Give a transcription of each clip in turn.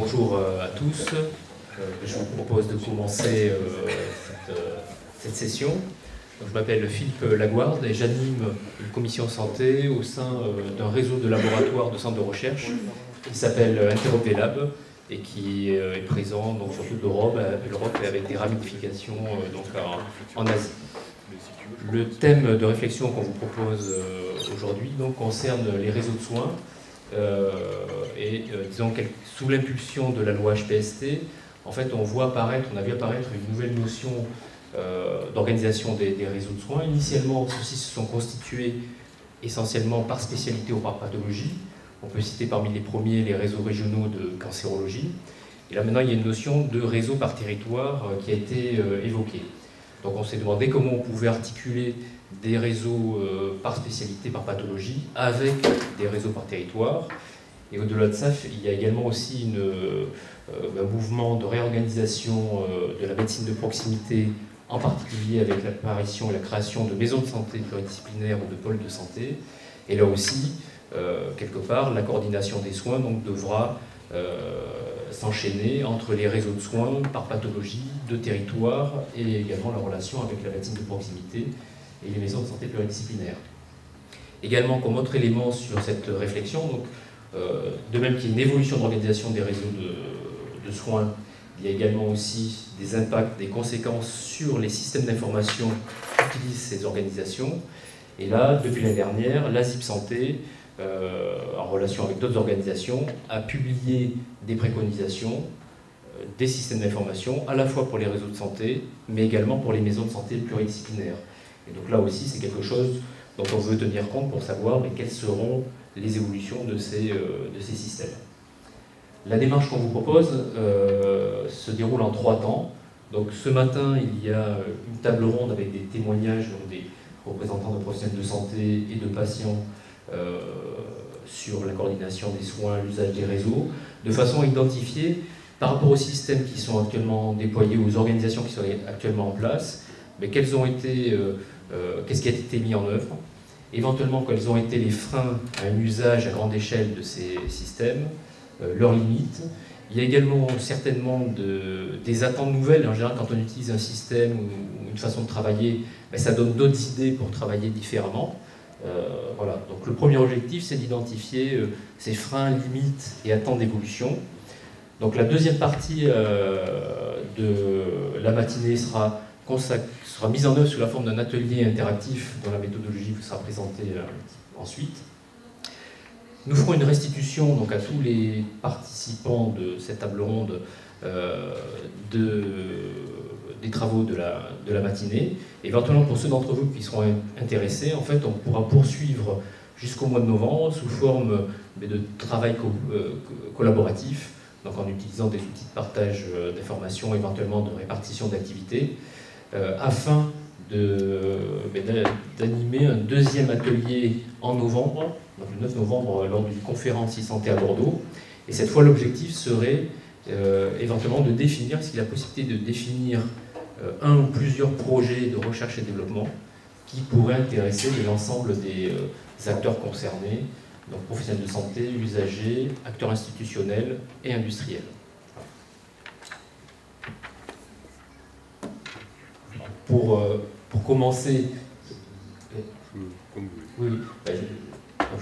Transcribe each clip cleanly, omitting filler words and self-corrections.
Bonjour à tous. Je vous propose de commencer cette session. Donc, je m'appelle Philippe Laguarde et j'anime une commission santé au sein d'un réseau de laboratoires de centres de recherche qui s'appelle Interopelab et qui est présent donc, sur toute l'Europe et avec des ramifications donc, en Asie. Le thème de réflexion qu'on vous propose aujourd'hui concerne les réseaux de soins. Disons sous l'impulsion de la loi HPST, en fait, on a vu apparaître une nouvelle notion d'organisation des réseaux de soins. Initialement, ceux-ci se sont constitués essentiellement par spécialité ou par pathologie. On peut citer parmi les premiers les réseaux régionaux de cancérologie. Et là maintenant, il y a une notion de réseau par territoire qui a été évoquée. Donc on s'est demandé comment on pouvait articuler des réseaux par spécialité, par pathologie, avec des réseaux par territoire. Et au-delà de ça, il y a également aussi un mouvement de réorganisation de la médecine de proximité, en particulier avec l'apparition et la création de maisons de santé pluridisciplinaires ou de pôles de santé. Et là aussi, quelque part, la coordination des soins devra s'enchaîner entre les réseaux de soins par pathologie, de territoire, et également la relation avec la médecine de proximité et les maisons de santé pluridisciplinaires. Également, comme autre élément sur cette réflexion, de même qu'il y a une évolution d'organisation des réseaux de soins, il y a également aussi des impacts, des conséquences sur les systèmes d'information qu'utilisent ces organisations. Et là, depuis l'année dernière, la ZIP Santé, en relation avec d'autres organisations, a publié des préconisations, des systèmes d'information, à la fois pour les réseaux de santé, mais également pour les maisons de santé pluridisciplinaires. Et donc là aussi, c'est quelque chose dont on veut tenir compte pour savoir quelles seront les évolutions de ces systèmes. La démarche qu'on vous propose se déroule en 3 temps. Donc ce matin, il y a une table ronde avec des témoignages des représentants de professionnels de santé et de patients sur la coordination des soins, l'usage des réseaux, de façon à identifier, par rapport aux systèmes qui sont actuellement déployés, aux organisations qui sont actuellement en place, qu'est-ce qui a été mis en œuvre, éventuellement quels ont été les freins à un usage à grande échelle de ces systèmes, leurs limites. Il y a également certainement des attentes nouvelles. En général, quand on utilise un système ou une façon de travailler, ça donne d'autres idées pour travailler différemment. Voilà. Donc le premier objectif, c'est d'identifier ces freins, limites et attentes d'évolution. Donc la deuxième partie de la matinée sera mise en œuvre sous la forme d'un atelier interactif dont la méthodologie vous sera présentée ensuite. Nous ferons une restitution à tous les participants de cette table ronde des travaux de la matinée. Et éventuellement, pour ceux d'entre vous qui seront intéressés, en fait, on pourra poursuivre jusqu'au mois de novembre sous forme de travail collaboratif, donc en utilisant des outils de partage d'informations, éventuellement de répartition d'activités, afin d'animer un deuxième atelier en novembre, donc le 9 novembre, lors d'une conférence e-santé à Bordeaux. Et cette fois, l'objectif serait éventuellement de définir, s'il y a la possibilité de définir un ou plusieurs projets de recherche et développement qui pourraient intéresser l'ensemble des acteurs concernés, donc professionnels de santé, usagers, acteurs institutionnels et industriels. Pour commencer,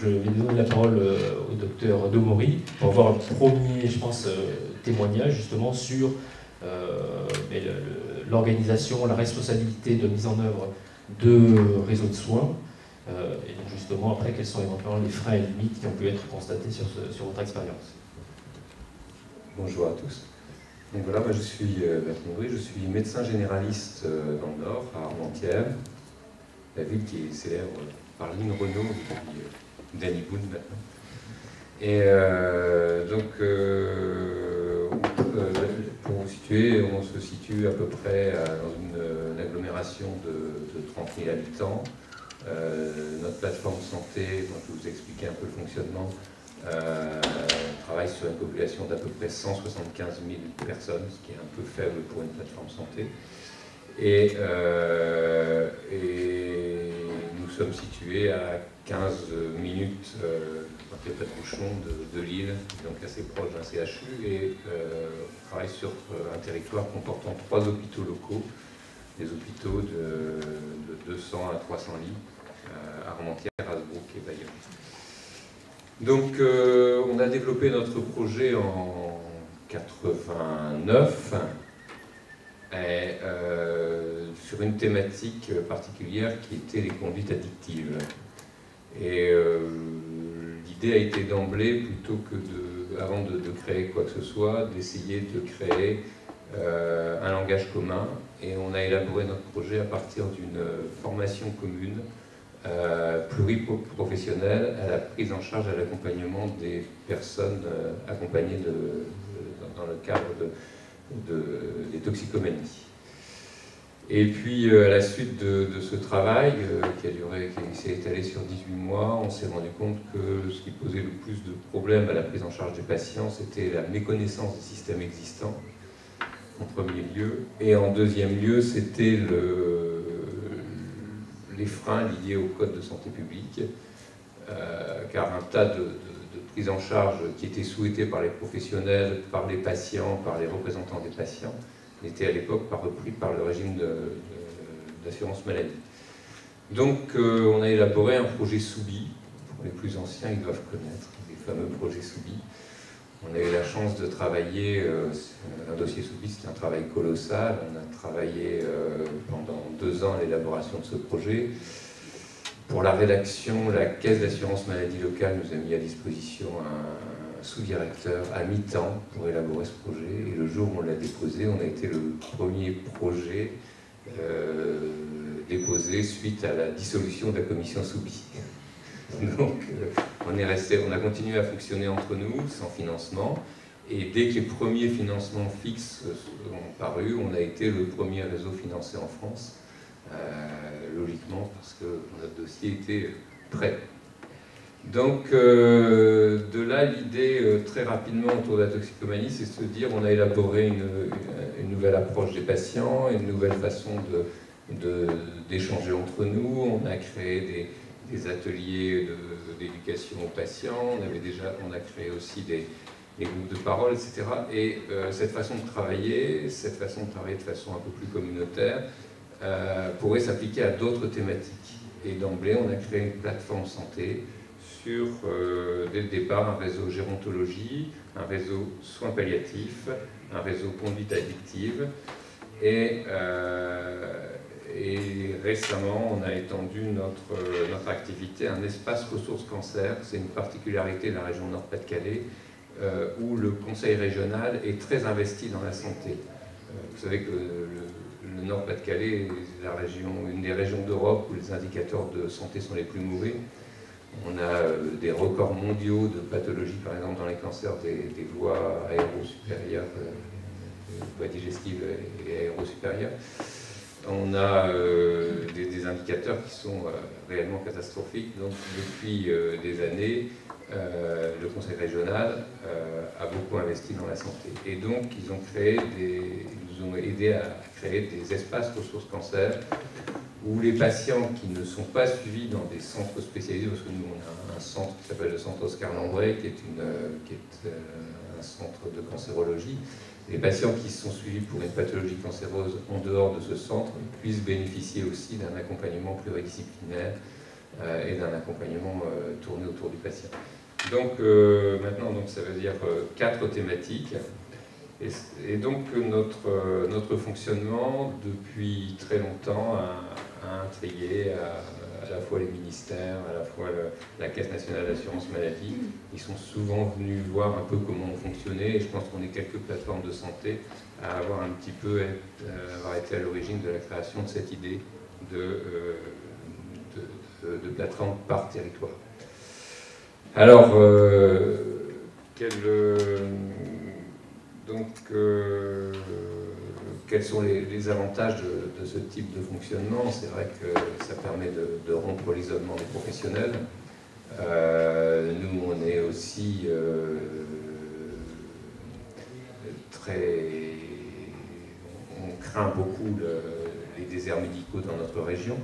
je vais donner la parole au docteur Domori pour avoir un premier, je pense, témoignage justement sur l'organisation, la responsabilité de mise en œuvre de réseaux de soins, et donc justement après quels sont éventuellement les freins et limites qui ont pu être constatés sur votre expérience. Bonjour à tous. Donc voilà, moi je suis Bertrand Domori, je suis médecin généraliste dans le Nord, à Armentières, la ville qui est célèbre par Lynn Renault depuis Danny Boone maintenant. Et pour vous situer, on se situe à peu près dans une agglomération de 30 000 habitants. Notre plateforme santé, dont je vais vous expliquer un peu le fonctionnement, travaille sur une population d'à peu près 175 000 personnes, ce qui est un peu faible pour une plateforme santé. Et nous sommes situés à 15 minutes, quand il n'y a pas de bouchon, de Lille, donc assez proche d'un CHU, et on travaille sur un territoire comportant 3 hôpitaux locaux, des hôpitaux de 200 à 300 lits, Armentières, Hasbrook et Bayonne. Donc on a développé notre projet en 89, et, sur une thématique particulière qui était les conduites addictives. Et l'idée a été d'emblée, plutôt que avant de créer quoi que ce soit, d'essayer de créer un langage commun. Et on a élaboré notre projet à partir d'une formation commune, pluriprofessionnelle, à la prise en charge et à l'accompagnement des personnes accompagnées dans le cadre des toxicomanies. Et puis, à la suite de ce travail, qui s'est étalé sur 18 mois, on s'est rendu compte que ce qui posait le plus de problèmes à la prise en charge des patients, c'était la méconnaissance des systèmes existants, en premier lieu, et en deuxième lieu, c'était les freins liés au code de santé publique, car un tas de prises en charge qui étaient souhaitées par les professionnels, par les patients, par les représentants des patients, n'étaient à l'époque pas repris par le régime d'assurance maladie. Donc on a élaboré un projet Soubi. Pour les plus anciens, ils doivent connaître les fameux projets Soubi. On a eu la chance de travailler, un dossier Soubi, c'est un travail colossal. On a travaillé pendant 2 ans à l'élaboration de ce projet. Pour la rédaction, la Caisse d'assurance maladie locale nous a mis à disposition un sous-directeur à mi-temps pour élaborer ce projet. Et le jour où on l'a déposé, on a été le premier projet déposé suite à la dissolution de la commission Soubi. Donc on a continué à fonctionner entre nous, sans financement. Et dès que les premiers financements fixes ont paru, on a été le premier réseau financé en France. Logiquement, parce que notre dossier était prêt. Donc, de là, l'idée, très rapidement, autour de la toxicomanie, c'est de se dire, on a élaboré une nouvelle approche des patients, une nouvelle façon d'échanger entre nous. On a créé des ateliers d'éducation aux patients, on a créé aussi des groupes de parole, etc. Et cette façon de travailler de façon un peu plus communautaire, pourrait s'appliquer à d'autres thématiques. Et d'emblée, on a créé une plateforme santé sur, dès le départ, un réseau gérontologie, un réseau soins palliatifs, un réseau conduite addictive. Et récemment, on a étendu notre activité à un espace ressources cancer. C'est une particularité de la région Nord-Pas-de-Calais, où le conseil régional est très investi dans la santé. Vous savez que le Nord-Pas-de-Calais est une des régions d'Europe où les indicateurs de santé sont les plus mauvais. On a des records mondiaux de pathologies, par exemple dans les cancers des voies aéro-supérieures, voies digestives et aéro-supérieures. On a des indicateurs qui sont réellement catastrophiques. Donc depuis des années, le conseil régional a beaucoup investi dans la santé. Et donc ils nous ont aidé à créer des espaces ressources cancer où les patients qui ne sont pas suivis dans des centres spécialisés, parce que nous on a un centre qui s'appelle le centre Oscar Lambray, qui est un centre de cancérologie. Les patients qui sont suivis pour une pathologie cancéreuse en dehors de ce centre puissent bénéficier aussi d'un accompagnement pluridisciplinaire et d'un accompagnement tourné autour du patient. Donc maintenant, ça veut dire 4 thématiques. Et donc notre fonctionnement, depuis très longtemps, a intrigué à la fois les ministères, à la fois la Caisse nationale d'assurance maladie. Ils sont souvent venus voir un peu comment on fonctionnait, et je pense qu'on est quelques plateformes de santé à avoir un petit peu avoir été à l'origine de la création de cette idée de plateforme par territoire. Alors, quels sont les avantages de ce type de fonctionnement? C'est vrai que ça permet de rompre l'isolement des professionnels. Nous, on est aussi on craint beaucoup les déserts médicaux dans notre région.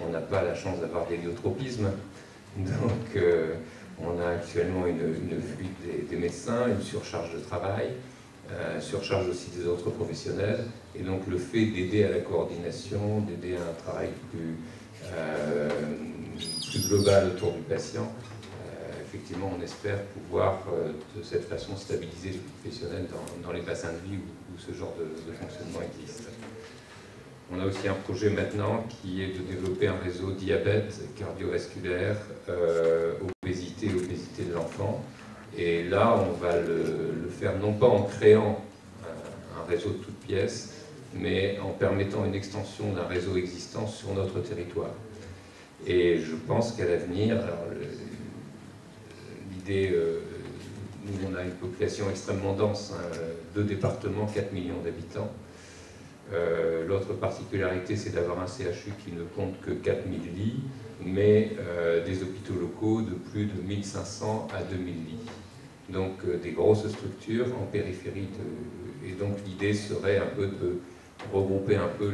on n'a pas la chance d'avoir de l'héliotropisme. Donc, on a actuellement une fuite des médecins, une surcharge de travail, surcharge aussi des autres professionnels. Et donc, le fait d'aider à la coordination, d'aider à un travail plus global autour du patient, effectivement, on espère pouvoir de cette façon stabiliser les professionnels dans les bassins de vie où ce genre de fonctionnement existe. On a aussi un projet maintenant qui est de développer un réseau diabète cardiovasculaire, obésité de l'enfant. Et là, on va le faire non pas en créant un réseau de toutes pièces, mais en permettant une extension d'un réseau existant sur notre territoire. Et je pense qu'à l'avenir, l'idée, nous on a une population extrêmement dense, hein, 2 départements, 4 millions d'habitants. L'autre particularité, c'est d'avoir un CHU qui ne compte que 4000 lits, mais des hôpitaux locaux de plus de 1500 à 2000 lits. Donc des grosses structures en périphérie. Et donc l'idée serait un peu de regrouper un peu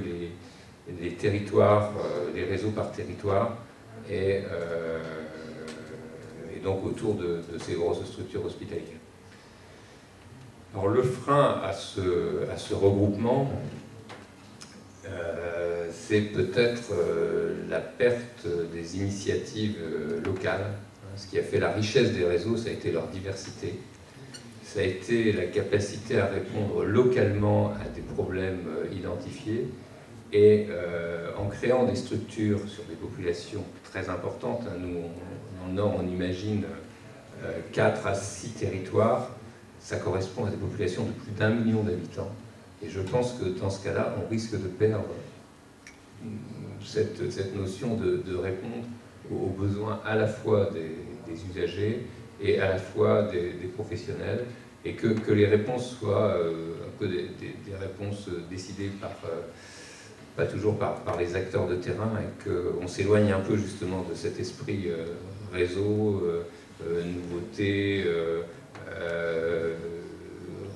les territoires, les réseaux par territoire, et donc autour de ces grosses structures hospitalières. Alors le frein à ce regroupement, c'est peut-être la perte des initiatives locales. Ce qui a fait la richesse des réseaux, ça a été leur diversité. Ça a été la capacité à répondre localement à des problèmes identifiés et en créant des structures sur des populations très importantes. Nous, dans le Nord, on imagine 4 à 6 territoires. Ça correspond à des populations de plus d'1 million d'habitants. Et je pense que dans ce cas-là, on risque de perdre cette notion de répondre aux besoins à la fois des usagers et à la fois des professionnels, et que les réponses soient un peu des réponses décidées pas toujours par les acteurs de terrain, et qu'on s'éloigne un peu justement de cet esprit réseau, nouveauté,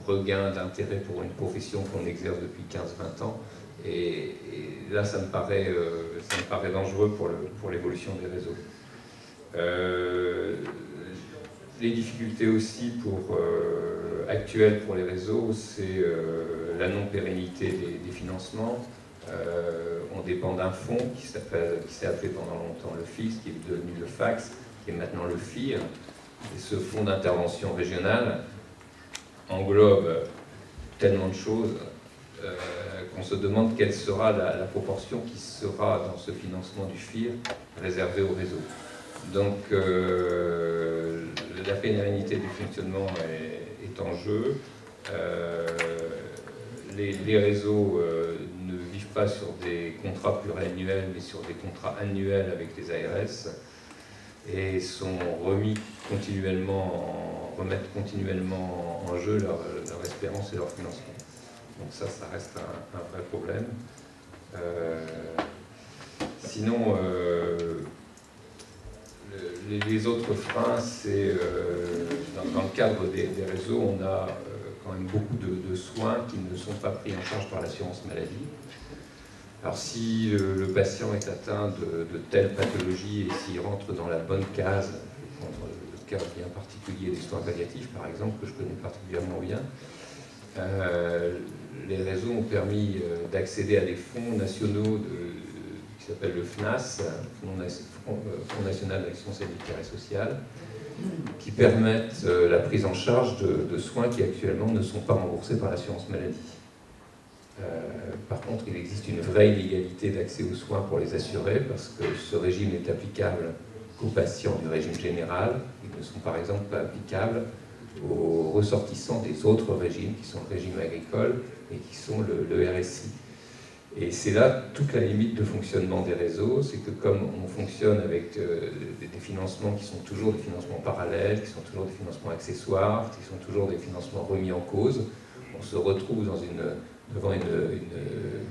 regain d'intérêt pour une profession qu'on exerce depuis 15-20 ans. Et là, ça me paraît dangereux pour l'évolution des réseaux. Les difficultés aussi actuelles pour les réseaux, c'est la non-pérennité des financements. On dépend d'un fonds qui s'est appelé pendant longtemps le FIX, qui est devenu le FAX, qui est maintenant le FIR. Et ce fonds d'intervention régionale englobe tellement de choses qu'on se demande quelle sera la proportion qui sera dans ce financement du FIR réservé au réseau. Donc la pérennité du fonctionnement est en jeu. Les réseaux ne vivent pas sur des contrats pluriannuels, mais sur des contrats annuels avec les ARS, et remettent continuellement en jeu leur espérance et leur financement. Donc ça reste un vrai problème. Sinon, les autres freins, c'est dans le cadre des réseaux, on a quand même beaucoup de soins qui ne sont pas pris en charge par l'assurance maladie. Alors si le patient est atteint de telles pathologies et s'il rentre dans la bonne case, je vais prendre le cas bien particulier des soins palliatifs par exemple, que je connais particulièrement bien, les réseaux ont permis d'accéder à des fonds nationaux qui s'appellent le FNAS, Fonds national d'action sanitaire et sociale, qui permettent la prise en charge de soins qui actuellement ne sont pas remboursés par l'assurance maladie. Par contre, il existe une vraie inégalité d'accès aux soins pour les assurés, parce que ce régime n'est applicable qu'aux patients du régime général. Ils ne sont par exemple pas applicables aux ressortissants des autres régimes, qui sont le régime agricole et qui sont le RSI. Et c'est là toute la limite de fonctionnement des réseaux, c'est que comme on fonctionne avec des financements qui sont toujours des financements parallèles, qui sont toujours des financements accessoires, qui sont toujours des financements remis en cause, on se retrouve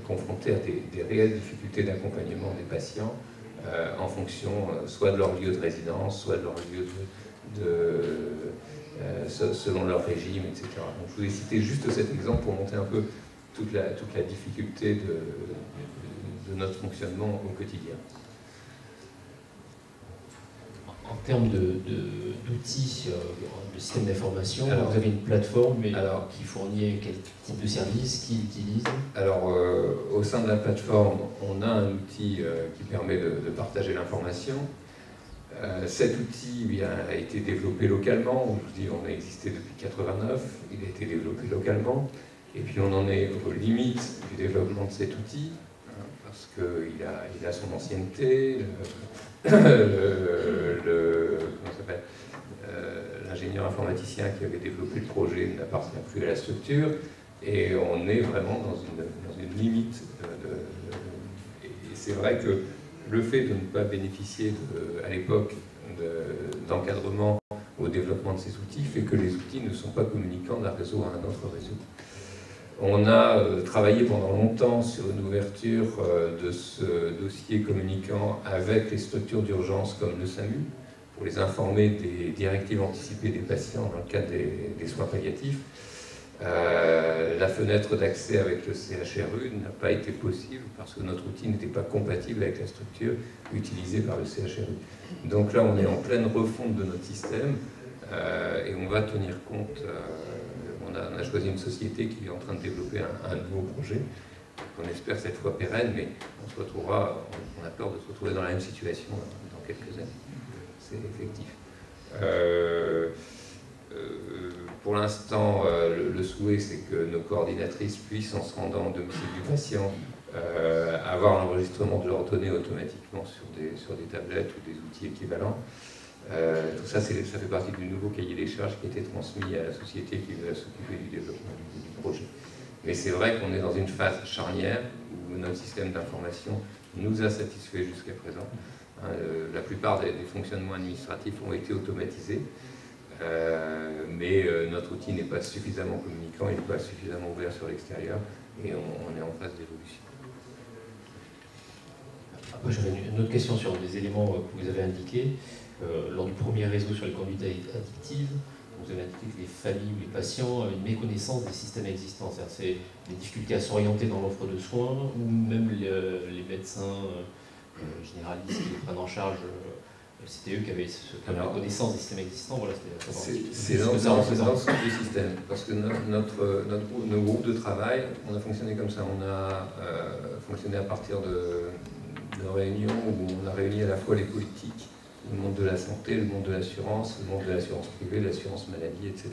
confronté à des réelles difficultés d'accompagnement des patients en fonction soit de leur lieu de résidence, soit de leur lieu selon leur régime, etc. Donc, je vous ai cité juste cet exemple pour montrer un peu toute la difficulté de notre fonctionnement au quotidien. termes d'outils, de système d'information, vous avez une plateforme qui fournit quel type de service, qui l'utilise? Alors, au sein de la plateforme, on a un outil qui permet de partager l'information. Cet outil a été développé localement. Je vous dis, on a existé depuis 1989, il a été développé localement. Et puis on en est aux limites du développement de cet outil, hein, parce qu'il a son ancienneté. L'ingénieur informaticien qui avait développé le projet n'appartient plus à la structure, et on est vraiment dans une limite. Et c'est vrai que le fait de ne pas bénéficier à l'époque d'encadrement au développement de ces outils fait que les outils ne sont pas communicants d'un réseau à un autre réseau. On a travaillé pendant longtemps sur une ouverture de ce dossier communicant avec les structures d'urgence comme le SAMU, pour les informer des directives anticipées des patients dans le cadre des soins palliatifs. La fenêtre d'accès avec le CHRU n'a pas été possible parce que notre outil n'était pas compatible avec la structure utilisée par le CHRU. Donc là, on est en pleine refonte de notre système et on va tenir compte. On a choisi une société qui est en train de développer un nouveau projet qu'on espère cette fois pérenne, mais on a peur de se retrouver dans la même situation dans quelques années. C'est effectif. Pour l'instant, le souhait, c'est que nos coordinatrices puissent, en se rendant au domicile du patient, avoir l'enregistrement de leurs données automatiquement sur des tablettes ou des outils équivalents. Tout ça, ça fait partie du nouveau cahier des charges qui a été transmis à la société qui va s'occuper du développement du projet. Mais c'est vrai qu'on est dans une phase charnière où notre système d'information nous a satisfait jusqu'à présent. La plupart des fonctionnements administratifs ont été automatisés. Mais notre outil n'est pas suffisamment communicant, il n'est pas suffisamment ouvert sur l'extérieur, et on est en phase d'évolution. Après, j'avais une autre question sur des éléments que vous avez indiqués. Lors du premier réseau sur les conduites addictives, vous avez indiqué que les familles ou les patients avaient une méconnaissance des systèmes existants. C'est des difficultés à s'orienter dans l'offre de soins, ou même les médecins généralistes qui les prennent en charge. C'était eux qui avaient la connaissance des systèmes existants. Voilà, c'est l'ensemble du système. Parce que nos groupes de travail, on a fonctionné comme ça. On a fonctionné à partir de réunions où on a réuni à la fois les politiques, le monde de la santé, le monde de l'assurance, le monde de l'assurance privée, l'assurance maladie, etc.,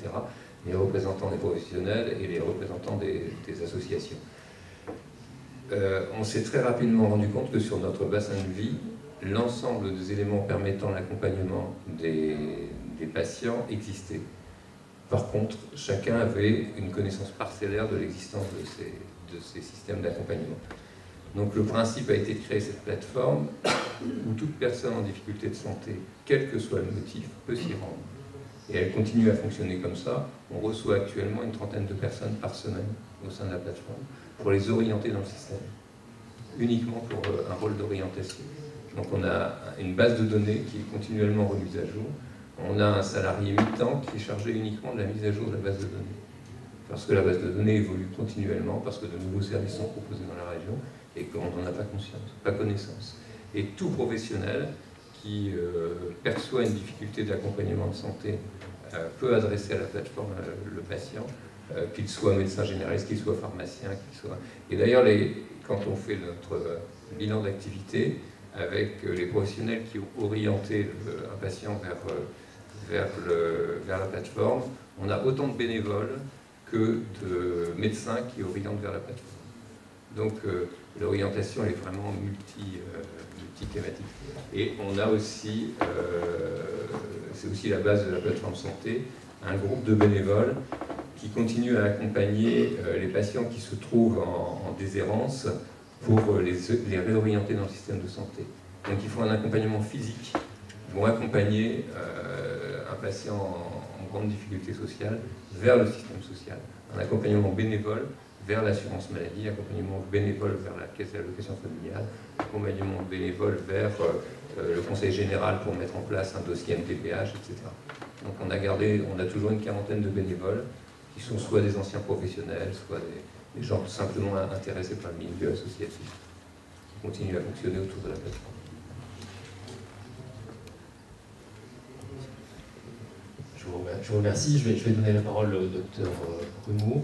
les représentants des professionnels et les représentants des associations. On s'est très rapidement rendu compte que sur notre bassin de vie, l'ensemble des éléments permettant l'accompagnement des patients existait. Par contre, chacun avait une connaissance parcellaire de l'existence de ces systèmes d'accompagnement. Donc le principe a été de créer cette plateforme où toute personne en difficulté de santé, quel que soit le motif, peut s'y rendre. Et elle continue à fonctionner comme ça. On reçoit actuellement une trentaine de personnes par semaine au sein de la plateforme pour les orienter dans le système, uniquement pour un rôle d'orientation. Donc on a une base de données qui est continuellement remise à jour. On a un salarié mi-temps qui est chargé uniquement de la mise à jour de la base de données. Parce que la base de données évolue continuellement, parce que de nouveaux services sont proposés dans la région, et qu'on n'en a pas conscience, pas connaissance. Et tout professionnel qui perçoit une difficulté d'accompagnement de santé peut adresser à la plateforme le patient, qu'il soit médecin généraliste, qu'il soit pharmacien, qu'il soit... Et d'ailleurs, quand on fait notre bilan d'activité, avec les professionnels qui ont orienté un patient vers la plateforme, on a autant de bénévoles que de médecins qui orientent vers la plateforme. Donc l'orientation elle est vraiment multi-thématique. Et on a aussi, c'est aussi la base de la plateforme santé, un groupe de bénévoles qui continue à accompagner les patients qui se trouvent en déshérence pour les réorienter dans le système de santé. Donc ils font un accompagnement physique, ils vont accompagner un patient en grande difficulté sociale vers le système social. Un accompagnement bénévole vers l'assurance maladie, accompagnement bénévole vers la caisse d'allocation familiale, accompagnement bénévole vers le conseil général pour mettre en place un dossier MDPH, etc. Donc on a toujours une quarantaine de bénévoles qui sont soit des anciens professionnels, soit des gens simplement intéressés par le milieu associatif, qui continuent à fonctionner autour de la plateforme. Je vous remercie. Je vais donner la parole au docteur Rumeau.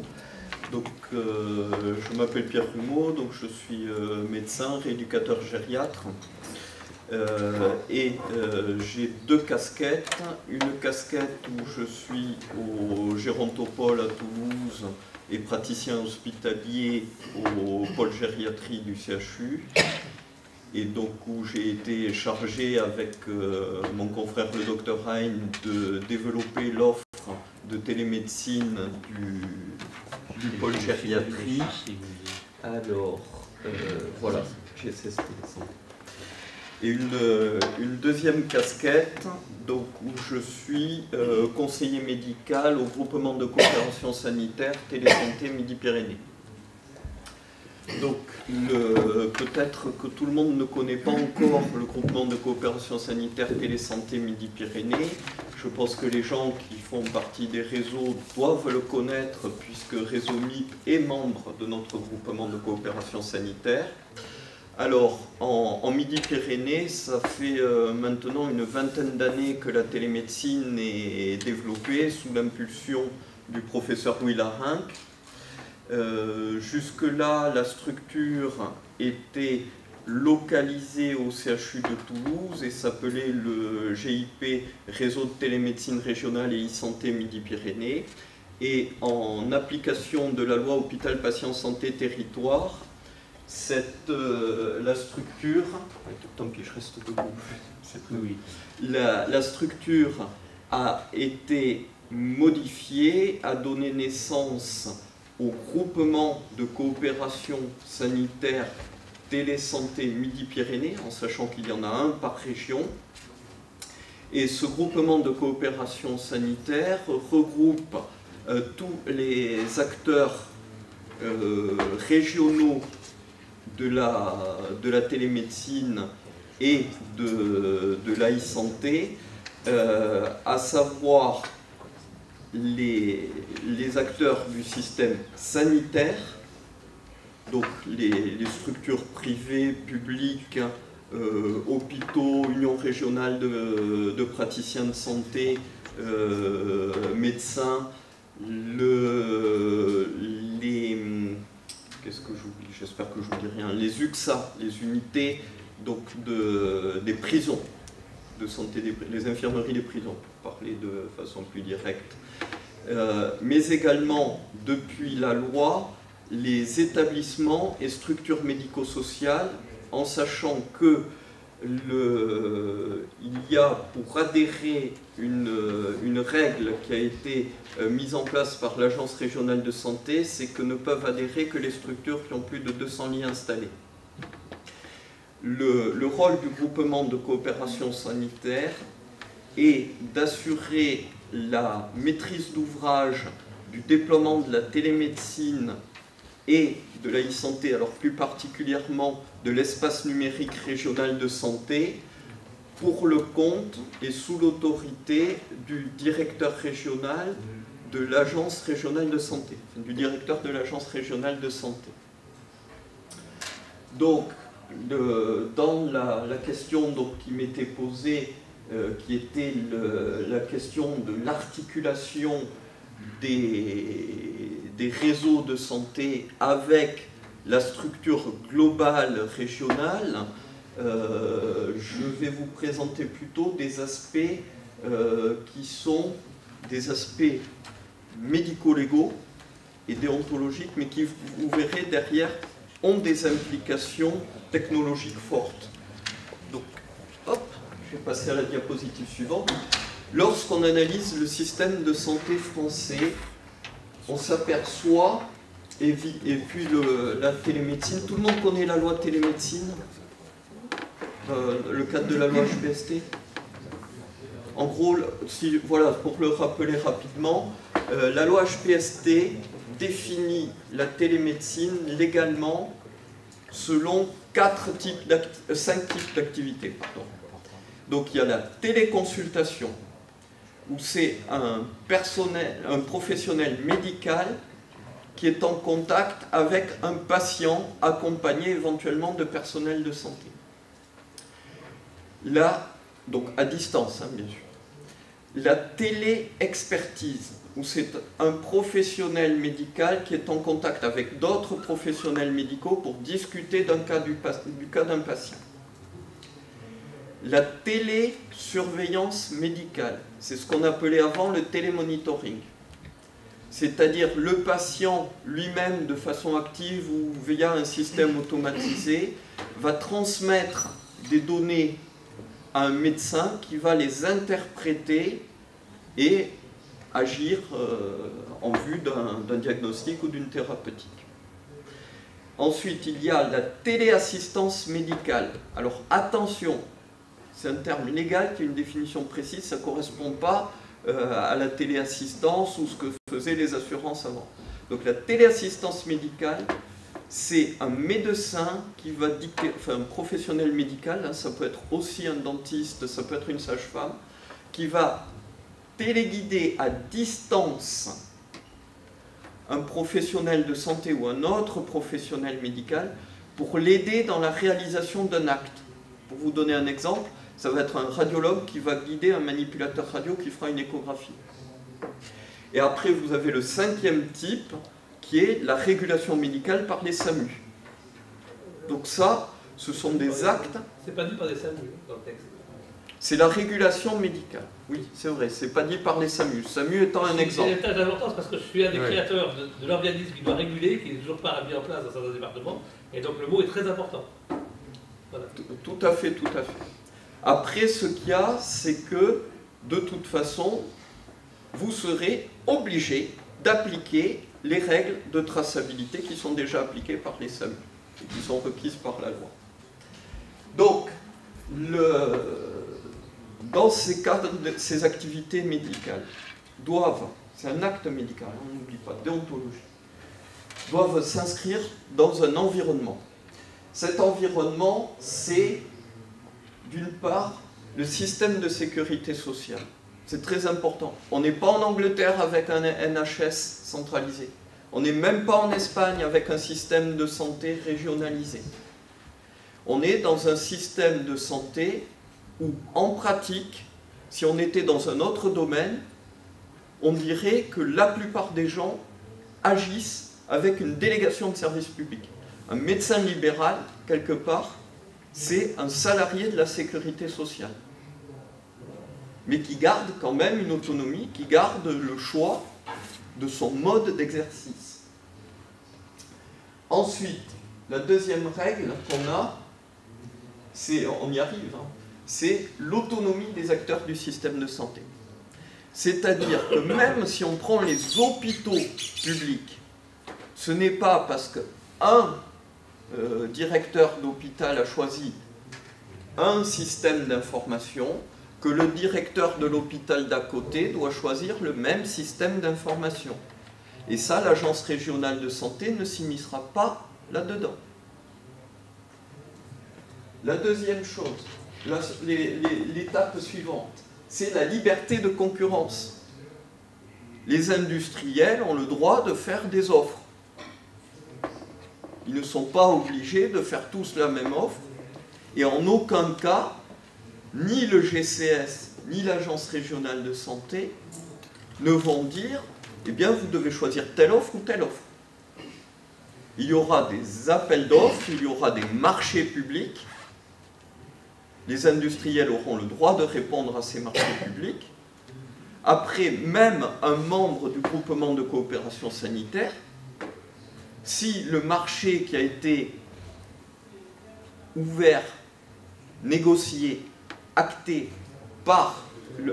Donc, je m'appelle Pierre Rumeau, donc je suis médecin, rééducateur gériatre. J'ai deux casquettes. Une casquette où je suis au Gérontopole à Toulouse et praticien hospitalier au pôle gériatrie du CHU. Et donc où j'ai été chargé avec mon confrère le docteur Hein de développer l'offre de télémédecine du pôle gériatrie. Alors, voilà, GSS Télésanté. Et une deuxième casquette, donc, où je suis conseiller médical au groupement de coopération sanitaire Télésanté Midi-Pyrénées. Donc, peut-être que tout le monde ne connaît pas encore le groupement de coopération sanitaire Télésanté Midi-Pyrénées. Je pense que les gens qui font partie des réseaux doivent le connaître, puisque Réseau MIP est membre de notre groupement de coopération sanitaire. Alors, en Midi-Pyrénées, ça fait maintenant une vingtaine d'années que la télémédecine est développée sous l'impulsion du professeur Louis Larinck. Jusque-là, la structure était localisée au CHU de Toulouse et s'appelait le GIP, Réseau de télémédecine régionale et e-santé Midi-Pyrénées. Et en application de la loi Hôpital Patient Santé Territoire, la structure, tant pis, je reste debout. Oui. La structure a été modifiée, a donné naissance au groupement de coopération sanitaire Télésanté Midi-Pyrénées, en sachant qu'il y en a un par région. Et ce groupement de coopération sanitaire regroupe tous les acteurs régionaux de la télémédecine et de la e-santé, à savoir les acteurs du système sanitaire, donc les structures privées, publiques, hôpitaux, unions régionales de praticiens de santé, médecins, qu'est-ce que j'oublie? J'espère que je ne dis rien. Les UXA, les unités donc des prisons, de santé les infirmeries des prisons, pour parler de façon plus directe. Mais également, depuis la loi, les établissements et structures médico-sociales, en sachant que il y a pour adhérer une règle qui a été mise en place par l'Agence régionale de santé, c'est que ne peuvent adhérer que les structures qui ont plus de 200 lits installés. Le rôle du groupement de coopération sanitaire est d'assurer la maîtrise d'ouvrage du déploiement de la télémédecine et de la e-santé, alors plus particulièrement de l'espace numérique régional de santé, pour le compte et sous l'autorité du directeur régional de l'agence régionale de santé, du directeur de l'agence régionale de santé. Donc, dans la question donc, qui m'était posée, qui était la question de l'articulation des réseaux de santé avec la structure globale régionale, je vais vous présenter plutôt des aspects qui sont des aspects médico-légaux et déontologiques, mais qui, vous verrez derrière, ont des implications technologiques fortes. Donc, hop, je vais passer à la diapositive suivante. Lorsqu'on analyse le système de santé français, on s'aperçoit, et puis la télémédecine, tout le monde connaît la loi télémédecine, le cadre de la loi HPST. En gros, voilà, pour le rappeler rapidement, la loi HPST définit la télémédecine légalement selon 5 types d'activités. Donc il y a la téléconsultation, où c'est un professionnel médical qui est en contact avec un patient accompagné éventuellement de personnel de santé. Là, donc à distance, hein, bien sûr. la téléexpertise, où c'est un professionnel médical qui est en contact avec d'autres professionnels médicaux pour discuter du cas d'un patient. La télésurveillance médicale, c'est ce qu'on appelait avant le télémonitoring. C'est-à-dire le patient lui-même, de façon active ou via un système automatisé, va transmettre des données à un médecin qui va les interpréter et agir en vue d'un diagnostic ou d'une thérapeutique. Ensuite, il y a la téléassistance médicale. Alors attention, c'est un terme légal qui a une définition précise, ça ne correspond pas à la téléassistance ou ce que faisaient les assurances avant. Donc la téléassistance médicale, c'est un médecin qui va dicter, enfin un professionnel médical, hein, ça peut être aussi un dentiste, ça peut être une sage-femme, qui va téléguider à distance un professionnel de santé ou un autre professionnel médical pour l'aider dans la réalisation d'un acte. Pour vous donner un exemple, ça va être un radiologue qui va guider un manipulateur radio qui fera une échographie. Et après, vous avez le 5e type, qui est la régulation médicale par les SAMU. Donc ça, ce sont des actes... C'est pas dit par les SAMU dans le texte. C'est la régulation médicale. Oui, c'est vrai, c'est pas dit par les SAMU. SAMU étant un exemple. C'est très important parce que je suis un des créateurs de l'organisme qui doit réguler, qui n'est toujours pas mis en place dans certains départements, et donc le mot est très important. Voilà. Tout à fait, tout à fait. Après, ce qu'il y a, c'est que, de toute façon, vous serez obligé d'appliquer les règles de traçabilité qui sont déjà appliquées par les SAMU et qui sont requises par la loi. Donc, dans ces cadres, ces activités médicales doivent, c'est un acte médical, on n'oublie pas, déontologie, doivent s'inscrire dans un environnement. Cet environnement, c'est d'une part le système de sécurité sociale. C'est très important. On n'est pas en Angleterre avec un NHS centralisé. On n'est même pas en Espagne avec un système de santé régionalisé. On est dans un système de santé où, en pratique, si on était dans un autre domaine, on dirait que la plupart des gens agissent avec une délégation de service public. Un médecin libéral, quelque part, c'est un salarié de la sécurité sociale, mais qui garde quand même une autonomie, qui garde le choix de son mode d'exercice. Ensuite, la deuxième règle qu'on a, on y arrive, hein, c'est l'autonomie des acteurs du système de santé. C'est-à-dire que même si on prend les hôpitaux publics, ce n'est pas parce qu'un directeur d'hôpital a choisi un système d'information que le directeur de l'hôpital d'à côté doit choisir le même système d'information. Et ça, l'agence régionale de santé ne s'immiscera pas là-dedans. La deuxième chose, l'étape suivante, c'est la liberté de concurrence. Les industriels ont le droit de faire des offres. Ils ne sont pas obligés de faire tous la même offre, et en aucun cas, ni le GCS, ni l'Agence régionale de santé ne vont dire « Eh bien, vous devez choisir telle offre ou telle offre ». Il y aura des appels d'offres, il y aura des marchés publics. Les industriels auront le droit de répondre à ces marchés publics. Après, même un membre du groupement de coopération sanitaire, si le marché qui a été ouvert, négocié, acté,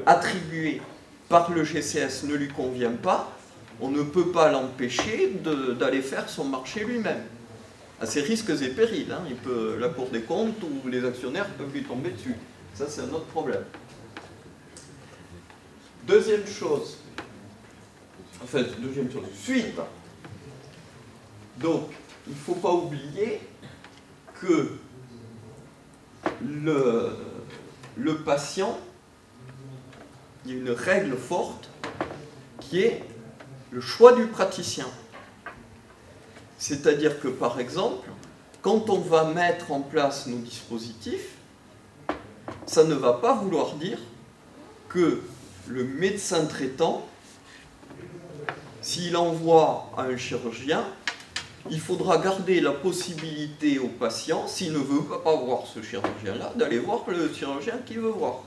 attribué par le GCS ne lui convient pas, on ne peut pas l'empêcher d'aller faire son marché lui-même. À ses risques et périls, hein. La Cour des comptes ou les actionnaires peuvent lui tomber dessus. Ça, c'est un autre problème. Deuxième chose, suite. Donc, il ne faut pas oublier que le patient, il y a une règle forte qui est le choix du praticien. C'est-à-dire que, par exemple, quand on va mettre en place nos dispositifs, ça ne va pas vouloir dire que le médecin traitant, s'il envoie à un chirurgien, il faudra garder la possibilité au patient, s'il ne veut pas voir ce chirurgien-là, d'aller voir le chirurgien qu'il veut voir.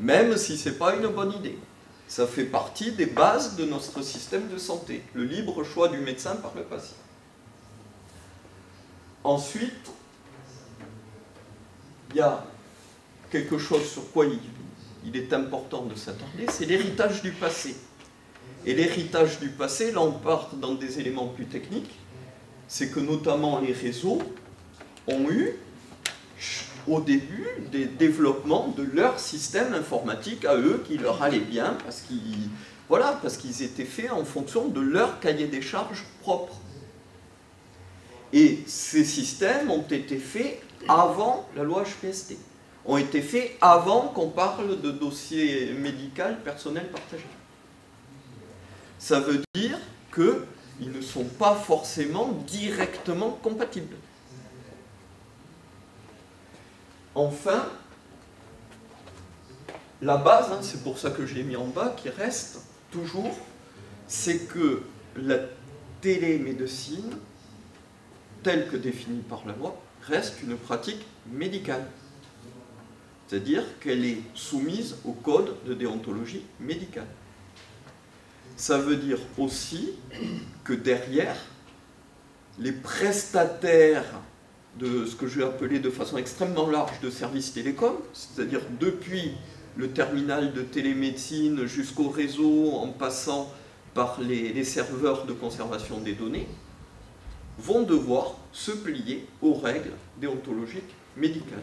Même si ce n'est pas une bonne idée. Ça fait partie des bases de notre système de santé, le libre choix du médecin par le patient. Ensuite, il y a quelque chose sur quoi il est important de s'attarder, c'est l'héritage du passé. Et l'héritage du passé, là on part dans des éléments plus techniques, c'est que notamment les réseaux ont eu au début des développements de leur système informatique à eux qui leur allait bien parce qu'ils étaient faits en fonction de leur cahier des charges propre. Et ces systèmes ont été faits avant la loi HPST, ont été faits avant qu'on parle de dossier médical personnel partagé. Ça veut dire qu'ils ne sont pas forcément directement compatibles. Enfin, la base, c'est pour ça que je l'ai mis en bas, qui reste toujours, c'est que la télémédecine, telle que définie par la loi, reste une pratique médicale. C'est-à-dire qu'elle est soumise au code de déontologie médicale. Ça veut dire aussi que derrière, les prestataires de ce que je vais appeler de façon extrêmement large de services télécoms, c'est-à-dire depuis le terminal de télémédecine jusqu'au réseau en passant par les serveurs de conservation des données, vont devoir se plier aux règles déontologiques médicales.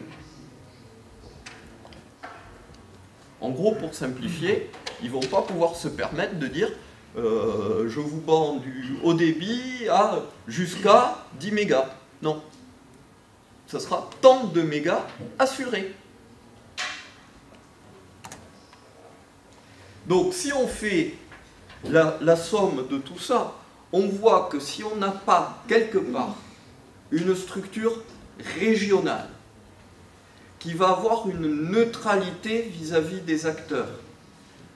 En gros, pour simplifier, ils ne vont pas pouvoir se permettre de dire je vous vends du haut débit à jusqu'à 10 mégas. Non. Ça sera tant de mégas assurés. Donc si on fait la somme de tout ça, on voit que si on n'a pas quelque part une structure régionale qui va avoir une neutralité vis-à-vis des acteurs,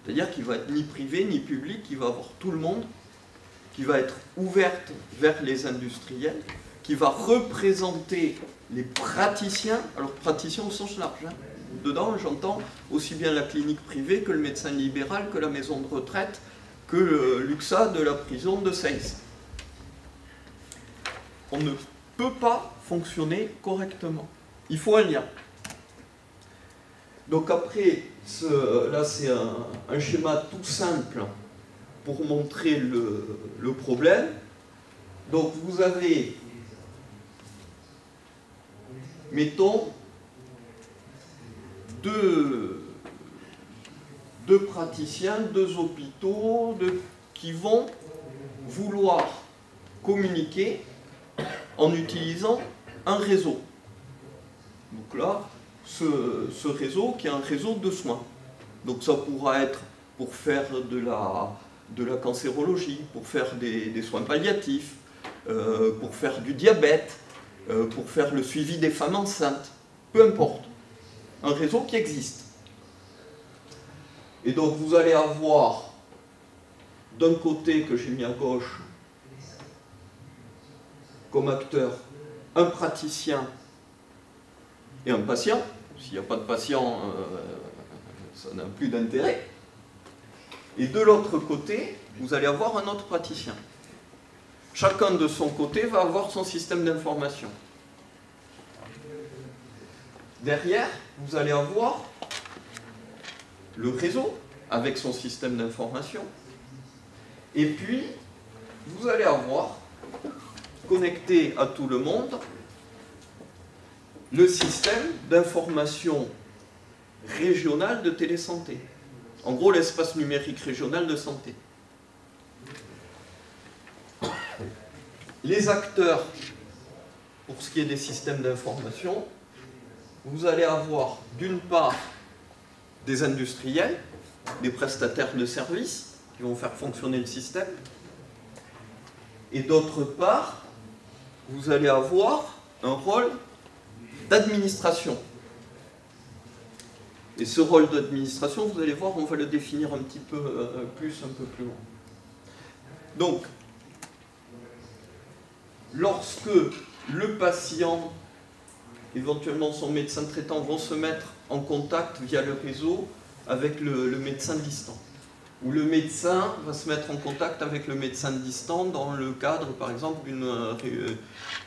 c'est-à-dire qu'il va être ni privé ni public, qui va avoir tout le monde, qui va être ouverte vers les industriels, qui va représenter les praticiens, alors praticiens au sens large, dedans j'entends aussi bien la clinique privée que le médecin libéral, que la maison de retraite, que le l'UXA de la prison de Seyss. On ne peut pas fonctionner correctement. Il faut un lien. Donc après, là c'est un schéma tout simple pour montrer le problème. Donc vous avez, mettons, deux praticiens, deux hôpitaux qui vont vouloir communiquer en utilisant un réseau. Donc là, ce réseau qui est un réseau de soins. Donc ça pourra être pour faire de la cancérologie, pour faire des soins palliatifs, pour faire du diabète, pour faire le suivi des femmes enceintes, peu importe. Un réseau qui existe. Et donc vous allez avoir d'un côté que j'ai mis à gauche comme acteur un praticien et un patient. S'il n'y a pas de patient, ça n'a plus d'intérêt. Et de l'autre côté, vous allez avoir un autre praticien. Chacun de son côté va avoir son système d'information. Derrière, vous allez avoir le réseau avec son système d'information. Et puis, vous allez avoir, connecté à tout le monde, le système d'information régional de télésanté. En gros, l'espace numérique régional de santé. Les acteurs, pour ce qui est des systèmes d'information, vous allez avoir d'une part des industriels, des prestataires de services qui vont faire fonctionner le système, et d'autre part, vous allez avoir un rôle d'administration. Et ce rôle d'administration, vous allez voir, on va le définir un petit peu plus, un peu plus loin. Donc, lorsque le patient, éventuellement son médecin traitant, vont se mettre en contact via le réseau avec le médecin distant, ou le médecin va se mettre en contact avec le médecin distant dans le cadre, par exemple, d'une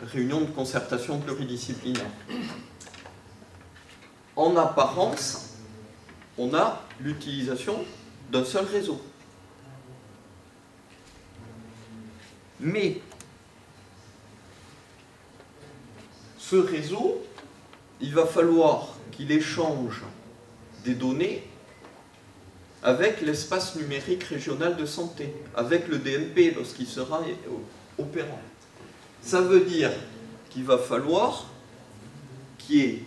réunion de concertation pluridisciplinaire. En apparence, on a l'utilisation d'un seul réseau. Mais ce réseau, il va falloir qu'il échange des données avec l'espace numérique régional de santé, avec le DMP lorsqu'il sera opérant. Ça veut dire qu'il va falloir qu'il y ait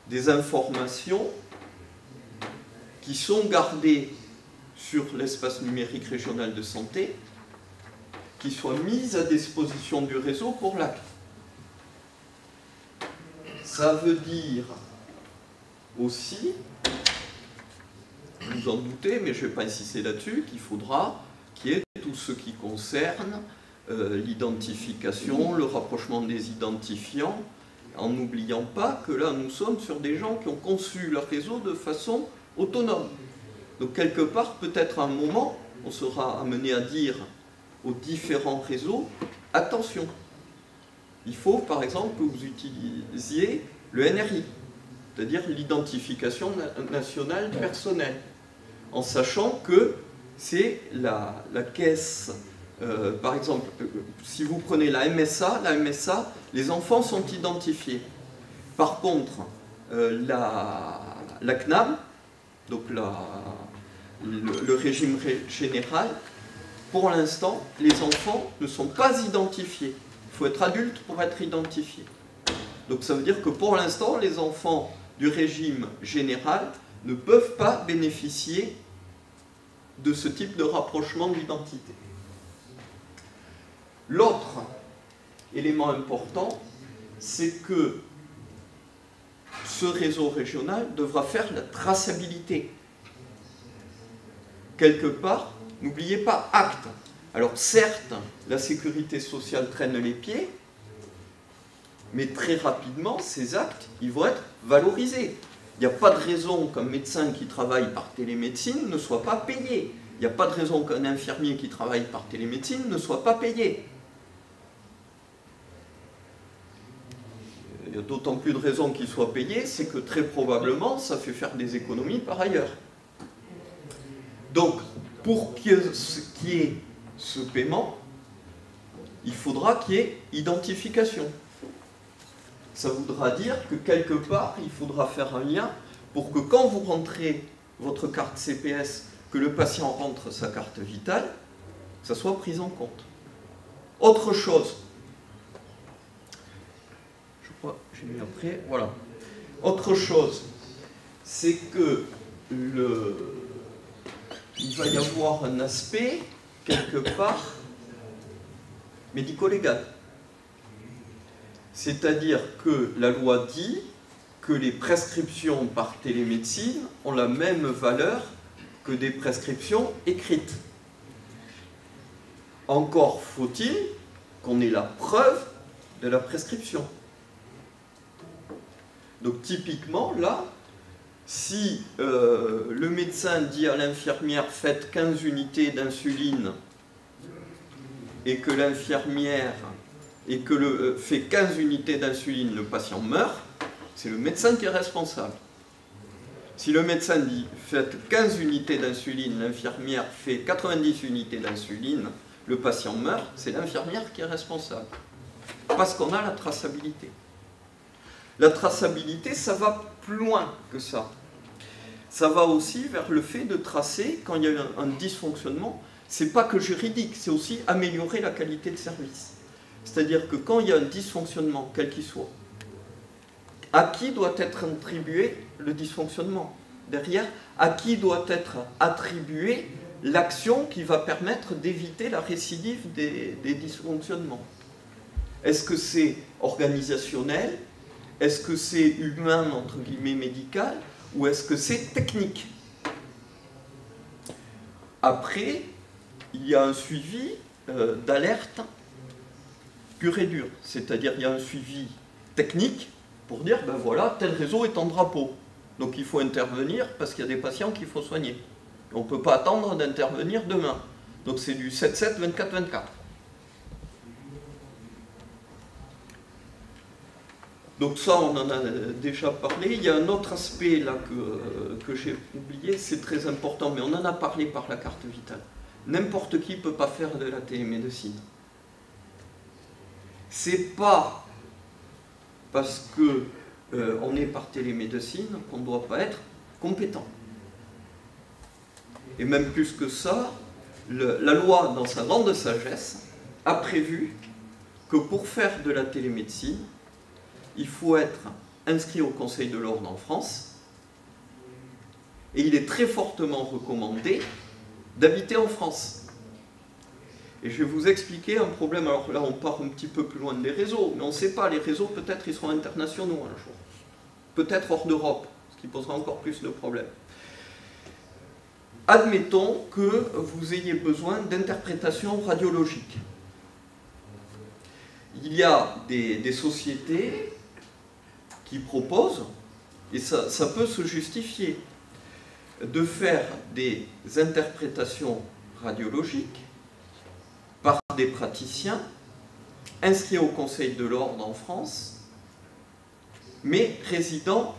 des informations qui sont gardées sur l'espace numérique régional de santé, qui soient mises à disposition du réseau pour l'acte. Ça veut dire aussi, vous en doutez, mais je ne vais pas insister là-dessus, qu'il faudra qu'il y ait tout ce qui concerne l'identification, le rapprochement des identifiants, en n'oubliant pas que là, nous sommes sur des gens qui ont conçu leur réseau de façon autonome. Donc, quelque part, peut-être à un moment, on sera amené à dire aux différents réseaux, attention, il faut, par exemple, que vous utilisiez le NRI, c'est-à-dire l'identification nationale personnelle, en sachant que c'est la caisse, par exemple, si vous prenez la MSA, les enfants sont identifiés. Par contre, la CNAM, donc le régime général, pour l'instant, les enfants ne sont pas identifiés. Il faut être adulte pour être identifié. Donc ça veut dire que pour l'instant, les enfants du régime général ne peuvent pas bénéficier de ce type de rapprochement d'identité. L'autre élément important, c'est que ce réseau régional devra faire la traçabilité. Quelque part, n'oubliez pas, acte. Alors certes, la sécurité sociale traîne les pieds, mais très rapidement, ces actes, ils vont être valorisés. Il n'y a pas de raison qu'un médecin qui travaille par télémédecine ne soit pas payé. Il n'y a pas de raison qu'un infirmier qui travaille par télémédecine ne soit pas payé. Il y a d'autant plus de raisons qu'il soit payé, c'est que très probablement, ça fait faire des économies par ailleurs. Donc, pour qu'il y ait ce paiement, il faudra qu'il y ait identification. Ça voudra dire que quelque part, il faudra faire un lien pour que quand vous rentrez votre carte CPS, que le patient rentre sa carte vitale, que ça soit pris en compte. Autre chose, je crois que j'ai mis après, voilà. Autre chose, c'est que il va y avoir un aspect, quelque part, médico-légal. C'est-à-dire que la loi dit que les prescriptions par télémédecine ont la même valeur que des prescriptions écrites. Encore faut-il qu'on ait la preuve de la prescription. Donc typiquement, là, si le médecin dit à l'infirmière « faites 15 unités d'insuline » et que l'infirmière fait 15 unités d'insuline, le patient meurt, c'est le médecin qui est responsable. Si le médecin dit « faites 15 unités d'insuline », l'infirmière fait 90 unités d'insuline, le patient meurt, c'est l'infirmière qui est responsable. Parce qu'on a la traçabilité. La traçabilité, ça va plus loin que ça. Ça va aussi vers le fait de tracer, quand il y a un dysfonctionnement, c'est pas que juridique, c'est aussi améliorer la qualité de service. C'est-à-dire que quand il y a un dysfonctionnement, quel qu'il soit, à qui doit être attribué le dysfonctionnement? Derrière, à qui doit être attribuée l'action qui va permettre d'éviter la récidive des dysfonctionnements? Est-ce que c'est organisationnel? Est-ce que c'est humain, entre guillemets, médical, ou est-ce que c'est technique? Après, il y a un suivi d'alerte pur et dur. C'est-à-dire il y a un suivi technique pour dire, ben voilà, tel réseau est en drapeau. Donc il faut intervenir parce qu'il y a des patients qu'il faut soigner. On ne peut pas attendre d'intervenir demain. Donc c'est du 7-7, 24-24. Donc ça, on en a déjà parlé. Il y a un autre aspect là que j'ai oublié, c'est très important, mais on en a parlé par la carte vitale. N'importe qui ne peut pas faire de la télémédecine. C'est pas parce que on est par télémédecine qu'on ne doit pas être compétent. Et même plus que ça, la loi, dans sa grande sagesse, a prévu que pour faire de la télémédecine, il faut être inscrit au Conseil de l'Ordre en France, et il est très fortement recommandé d'habiter en France. Et je vais vous expliquer un problème. Alors là, on part un petit peu plus loin des réseaux, mais on ne sait pas, les réseaux, peut-être, ils seront internationaux un jour. Peut-être hors d'Europe, ce qui posera encore plus de problèmes. Admettons que vous ayez besoin d'interprétation radiologique. Il y a des sociétés qui proposent, et ça peut se justifier, de faire des interprétations radiologiques par des praticiens inscrits au Conseil de l'Ordre en France, mais résidant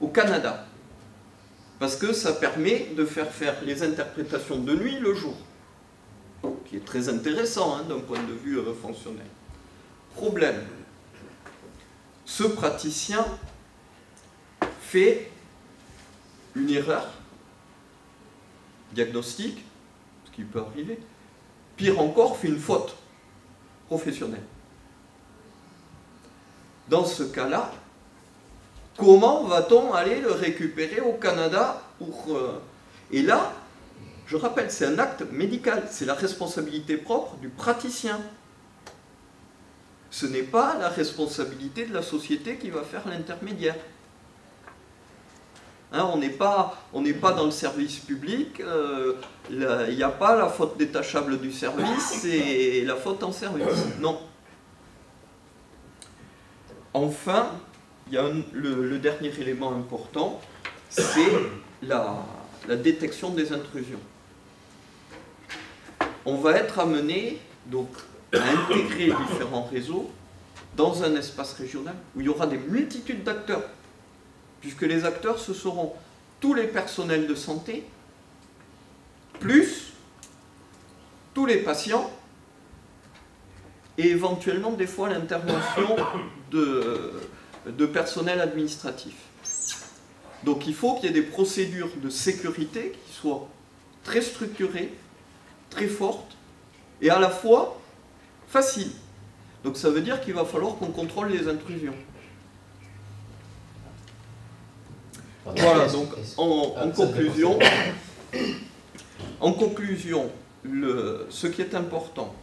au Canada. Parce que ça permet de faire les interprétations de nuit le jour, qui est très intéressant d'un point de vue fonctionnel. Problème. Ce praticien fait une erreur diagnostique, ce qui peut arriver, pire encore, fait une faute professionnelle. Dans ce cas-là, comment va-t-on aller le récupérer au Canada pour, Et là, je rappelle, c'est un acte médical, c'est la responsabilité propre du praticien. Ce n'est pas la responsabilité de la société qui va faire l'intermédiaire. Hein, on n'est pas dans le service public, il n'y a pas la faute détachable du service et la faute en service. Non. Enfin, il y a le dernier élément important, c'est la détection des intrusions. On va être amené donc, à intégrer différents réseaux dans un espace régional où il y aura des multitudes d'acteurs, puisque les acteurs, ce seront tous les personnels de santé, plus tous les patients, et éventuellement des fois l'intervention de personnel administratif. Donc il faut qu'il y ait des procédures de sécurité qui soient très structurées, très fortes, et à la fois faciles. Donc ça veut dire qu'il va falloir qu'on contrôle les intrusions. Voilà, donc en conclusion, ce qui est important,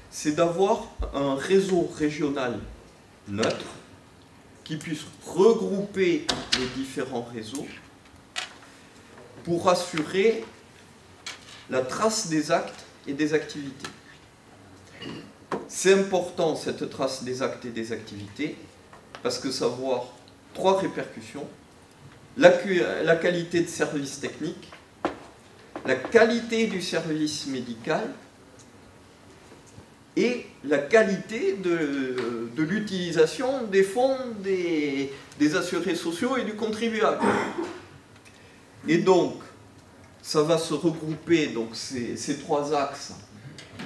c'est d'avoir un réseau régional neutre qui puisse regrouper les différents réseaux pour assurer la trace des actes et des activités. C'est important cette trace des actes et des activités parce que ça va avoir trois répercussions. La qualité de service technique, la qualité du service médical et la qualité de l'utilisation des fonds des assurés sociaux et du contribuable. Et donc, ça va se regrouper, donc, ces trois axes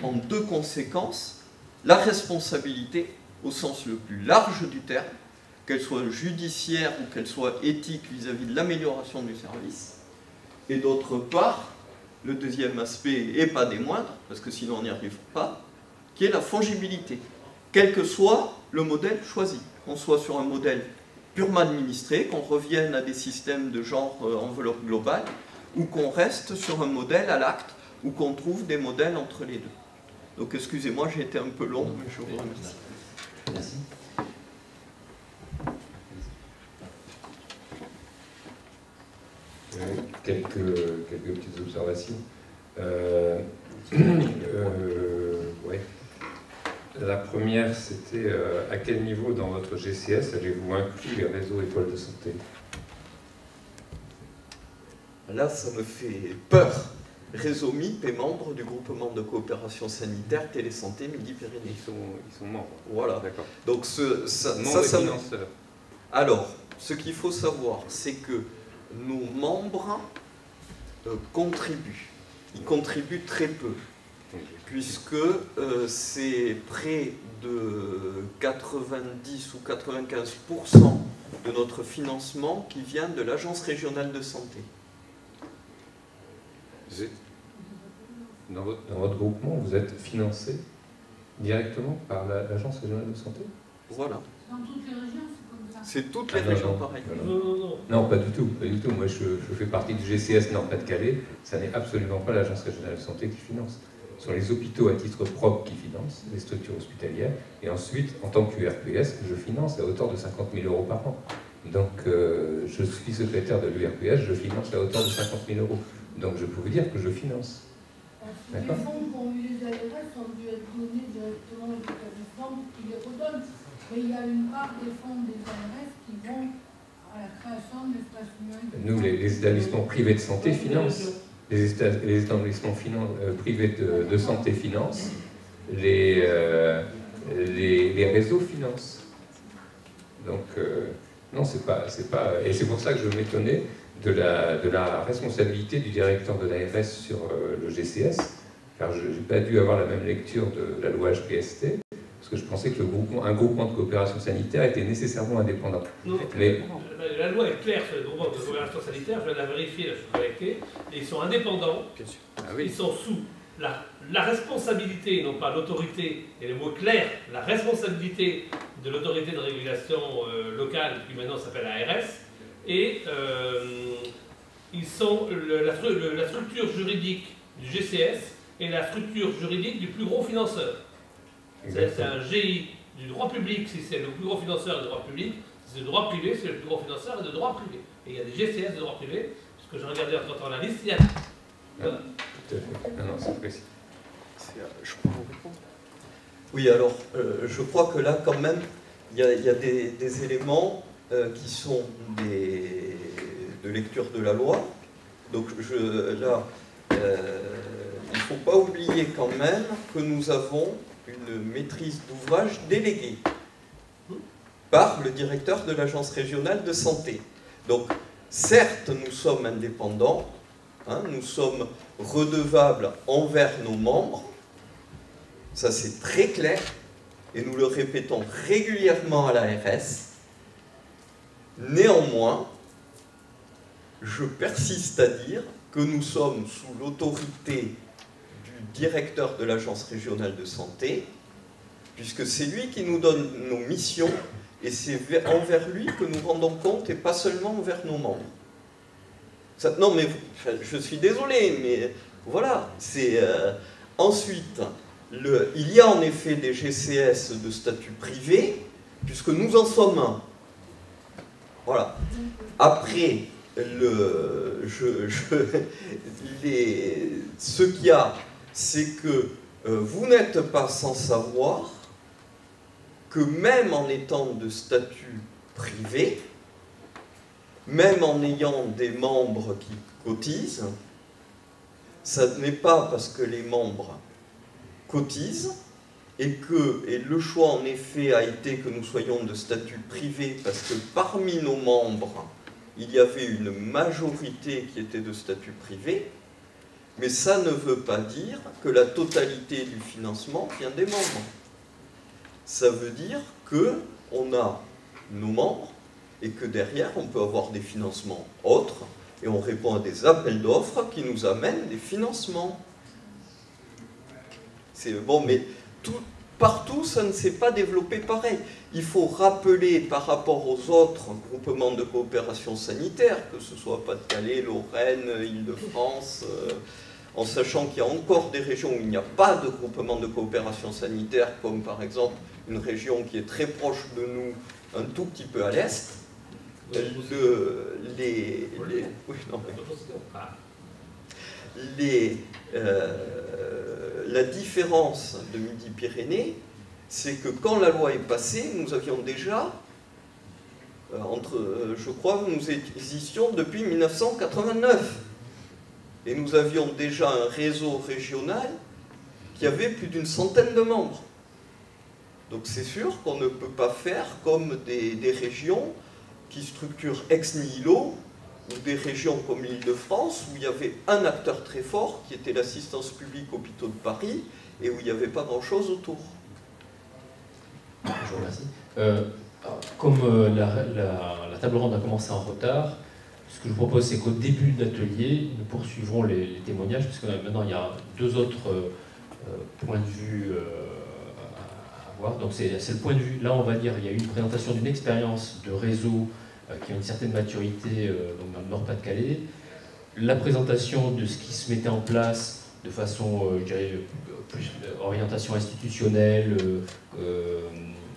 en deux conséquences. La responsabilité, au sens le plus large du terme, qu'elle soit judiciaire ou qu'elle soit éthique vis-à-vis de l'amélioration du service. Et d'autre part, le deuxième aspect, et pas des moindres, parce que sinon on n'y arrive pas, qui est la fongibilité, quel que soit le modèle choisi. Qu'on soit sur un modèle purement administré, qu'on revienne à des systèmes de genre enveloppe globale, ou qu'on reste sur un modèle à l'acte, ou qu'on trouve des modèles entre les deux. Donc excusez-moi, j'ai été un peu long, mais je vous remercie. Merci. quelques petites observations. Ouais. La première, c'était à quel niveau dans votre GCS avez-vous inclus les réseaux et pôles de santé? Là, ça me fait peur. Réseau MIP est membre du groupement de coopération sanitaire Télésanté Midi-Pyrénées. Ils sont membres. Voilà. D'accord. Donc ça financeurs. Alors, ce qu'il faut savoir, c'est que nos membres contribuent. Ils contribuent très peu, puisque c'est près de 90 ou 95% de notre financement qui vient de l'Agence régionale de santé. Dans votre groupement, vous êtes financé directement par l'Agence régionale de santé? Voilà. Dans toutes les régions, c'est comme ça. C'est toutes les régions pareil. Non, pas du tout. Pas du tout. Moi, je fais partie du GCS Nord-Pas-de-Calais. Ça n'est absolument pas l'Agence régionale de santé qui finance. Ce sont les hôpitaux à titre propre qui financent, les structures hospitalières. Et ensuite, en tant qu'URPS, je finance à hauteur de 50 000 € par an. Donc, je suis secrétaire de l'URPS, je finance à hauteur de 50 000 €. Donc, je peux vous dire que je finance. Les fonds qu'ont eu les ARS ont dû être donnés directement aux établissements qui les redonnent. Mais il y a une part des fonds des ARS qui vont à la création d'espaces humains. Nous, les établissements privés de santé financent. Les établissements privés de santé financent. Les réseaux financent. Donc, non, c'est pas... Et c'est pour ça que je m'étonnais de la responsabilité du directeur de l'ARS sur le GCS, car je n'ai pas dû avoir la même lecture de la loi HPST, parce que je pensais que un groupement de coopération sanitaire était nécessairement indépendant. Non, mais la loi est claire sur le groupement de coopération sanitaire, je viens de la vérifier, là, je suis connecté, et ils sont indépendants, ils sont sous la responsabilité, non pas l'autorité, et le mot clair, la responsabilité de l'autorité de régulation locale, qui maintenant s'appelle ARS, et ils sont la structure juridique du GCS et la structure juridique du plus gros financeur. C'est un GI du droit public si c'est le plus gros financeur de droit public, si c'est le droit privé, c'est le plus gros financeur de droit privé. Et il y a des GCS de droit privé, parce que j'ai regardé en temps la liste, il y a... Voilà. Tout à fait. Non, c'est précis. Je peux vous répondre? Oui, alors, je crois que là, quand même, il y a des éléments qui sont de lecture de la loi. Donc là, il ne faut pas oublier quand même que nous avons une maîtrise d'ouvrage déléguée par le directeur de l'Agence régionale de santé. Donc, certes, nous sommes indépendants, hein, nous sommes redevables envers nos membres, ça c'est très clair, et nous le répétons régulièrement à l'ARS. Néanmoins, je persiste à dire que nous sommes sous l'autorité du directeur de l'Agence régionale de santé, puisque c'est lui qui nous donne nos missions, et c'est envers lui que nous rendons compte, et pas seulement envers nos membres. Ça, non, mais je suis désolé, mais voilà. Ensuite, il y a en effet des GCS de statut privé, puisque nous en sommes un. Voilà. Après, ce qu'il y a, c'est que vous n'êtes pas sans savoir que même en étant de statut privé, même en ayant des membres qui cotisent, ça n'est pas parce que les membres cotisent et le choix en effet a été que nous soyons de statut privé parce que parmi nos membres, il y avait une majorité qui était de statut privé, mais ça ne veut pas dire que la totalité du financement vient des membres. Ça veut dire qu'on a nos membres et que derrière on peut avoir des financements autres et on répond à des appels d'offres qui nous amènent des financements. C'est bon, mais partout ça ne s'est pas développé pareil. Il faut rappeler par rapport aux autres groupements de coopération sanitaire, que ce soit Pas-de-Calais, Lorraine, Île-de-France, en sachant qu'il y a encore des régions où il n'y a pas de groupement de coopération sanitaire, comme par exemple une région qui est très proche de nous, un tout petit peu à l'est, La différence de Midi-Pyrénées, c'est que quand la loi est passée, nous avions déjà, je crois, nous existions depuis 1989. Et nous avions déjà un réseau régional qui avait plus d'une centaine de membres. Donc c'est sûr qu'on ne peut pas faire comme des régions qui structurent ex nihilo, ou des régions comme l'Île-de-France, où il y avait un acteur très fort, qui était l'assistance publique hôpitaux de Paris, et où il n'y avait pas grand-chose autour. Je vous remercie. Comme la table ronde a commencé en retard, ce que je vous propose, c'est qu'au début de l'atelier, nous poursuivrons les témoignages, puisque maintenant il y a deux autres points de vue à voir. Donc c'est le point de vue, là on va dire, il y a eu une présentation d'une expérience de réseau qui a une certaine maturité donc dans le Nord-Pas-de-Calais, la présentation de ce qui se mettait en place de façon, je dirais, plus orientation institutionnelle,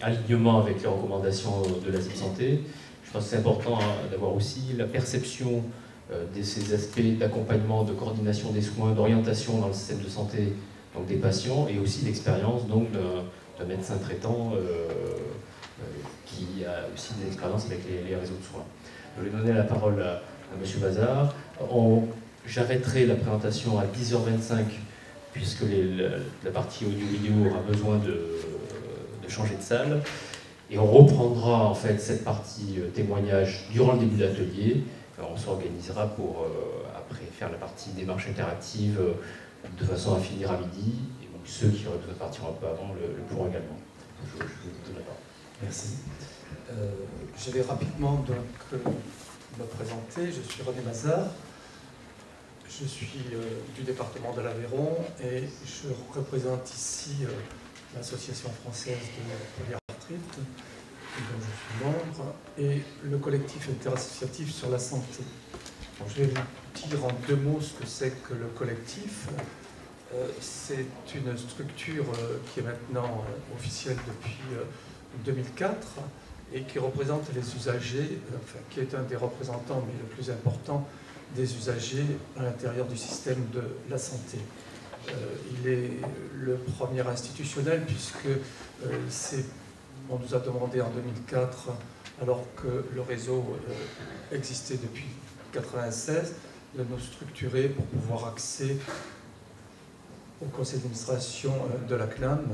alignement avec les recommandations de la santé. Je pense que c'est important d'avoir aussi la perception de ces aspects d'accompagnement, de coordination des soins, d'orientation dans le système de santé donc des patients, et aussi l'expérience d'un médecin traitant qui a aussi des expériences avec les réseaux de soins. Je vais donner la parole à M. Bazard. J'arrêterai la présentation à 10h25 puisque la partie audio-vidéo aura besoin de changer de salle. Et on reprendra en fait cette partie témoignage durant le début de l'atelier. On s'organisera pour après faire la partie démarche interactive de façon à finir à midi. Et donc ceux qui auraient besoin de partir un peu avant le pourront également. Je vous donne la parole. Merci. Je vais rapidement donc me présenter. Je suis René Mazard. Je suis du département de l'Aveyron et je représente ici l'Association française de polyarthrite, dont je suis membre, et le collectif interassociatif sur la santé. Donc, je vais vous dire en deux mots ce que c'est que le collectif. C'est une structure qui est maintenant officielle depuis 2004 et qui représente les usagers, enfin, qui est un des représentants, mais le plus important, des usagers à l'intérieur du système de la santé. Il est le premier institutionnel puisque on nous a demandé en 2004, alors que le réseau existait depuis 1996, de nous structurer pour pouvoir accéder au conseil d'administration de la CNAM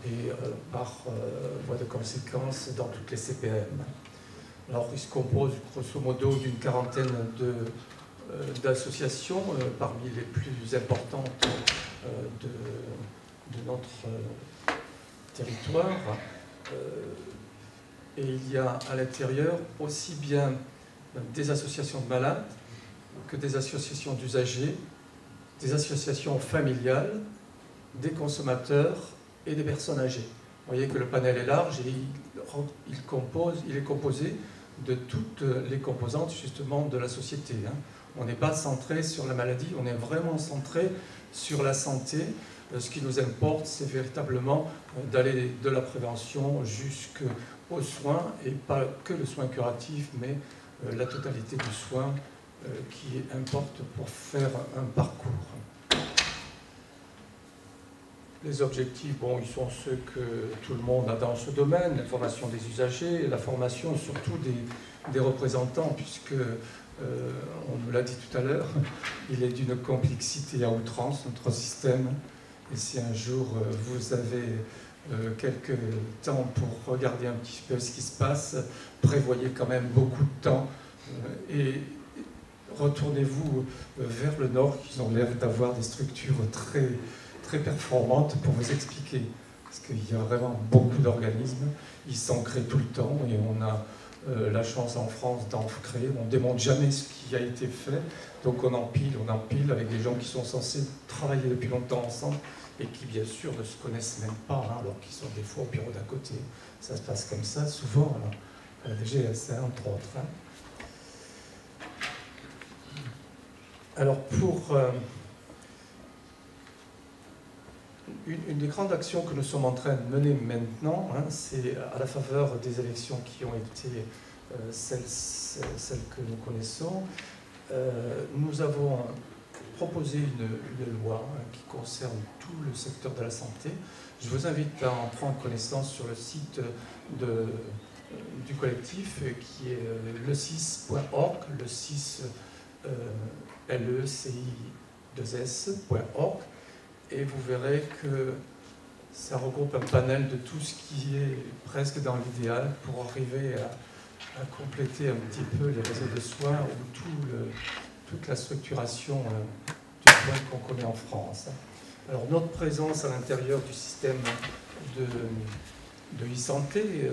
et par voie de conséquence dans toutes les CPM. Alors il se compose grosso modo d'une quarantaine d'associations parmi les plus importantes de notre territoire. Et il y a à l'intérieur aussi bien des associations de malades que des associations d'usagers, des associations familiales, des consommateurs et des personnes âgées. Vous voyez que le panel est large et il est composé de toutes les composantes justement de la société. On n'est pas centré sur la maladie, on est vraiment centré sur la santé. Ce qui nous importe, c'est véritablement d'aller de la prévention jusqu'aux soins, et pas que le soin curatif, mais la totalité du soin qui importe pour faire un parcours. Les objectifs, bon, ils sont ceux que tout le monde a dans ce domaine, la formation des usagers, la formation surtout des représentants, puisque, on nous l'a dit tout à l'heure, il est d'une complexité à outrance, notre système. Et si un jour vous avez quelques temps pour regarder un petit peu ce qui se passe, prévoyez quand même beaucoup de temps et retournez-vous vers le Nord, qui ont l'air d'avoir des structures très, très performantes pour vous expliquer. Parce qu'il y a vraiment beaucoup d'organismes, ils s'en créent tout le temps et on a la chance en France d'en créer. On ne démontre jamais ce qui a été fait, donc on empile avec des gens qui sont censés travailler depuis longtemps ensemble et qui bien sûr ne se connaissent même pas, alors qu'ils sont des fois au bureau d'à côté. Ça se passe comme ça souvent, à la DGSA entre autres. Alors pour une des grandes actions que nous sommes en train de mener maintenant, c'est à la faveur des élections qui ont été celle que nous connaissons. Nous avons proposé une loi qui concerne tout le secteur de la santé. Je vous invite à en prendre connaissance sur le site du collectif qui est le6.org, le 6 LECI2S.org, et vous verrez que ça regroupe un panel de tout ce qui est presque dans l'idéal pour arriver à compléter un petit peu les réseaux de soins ou toute la structuration du soin qu'on connaît en France. Alors notre présence à l'intérieur du système de e-santé,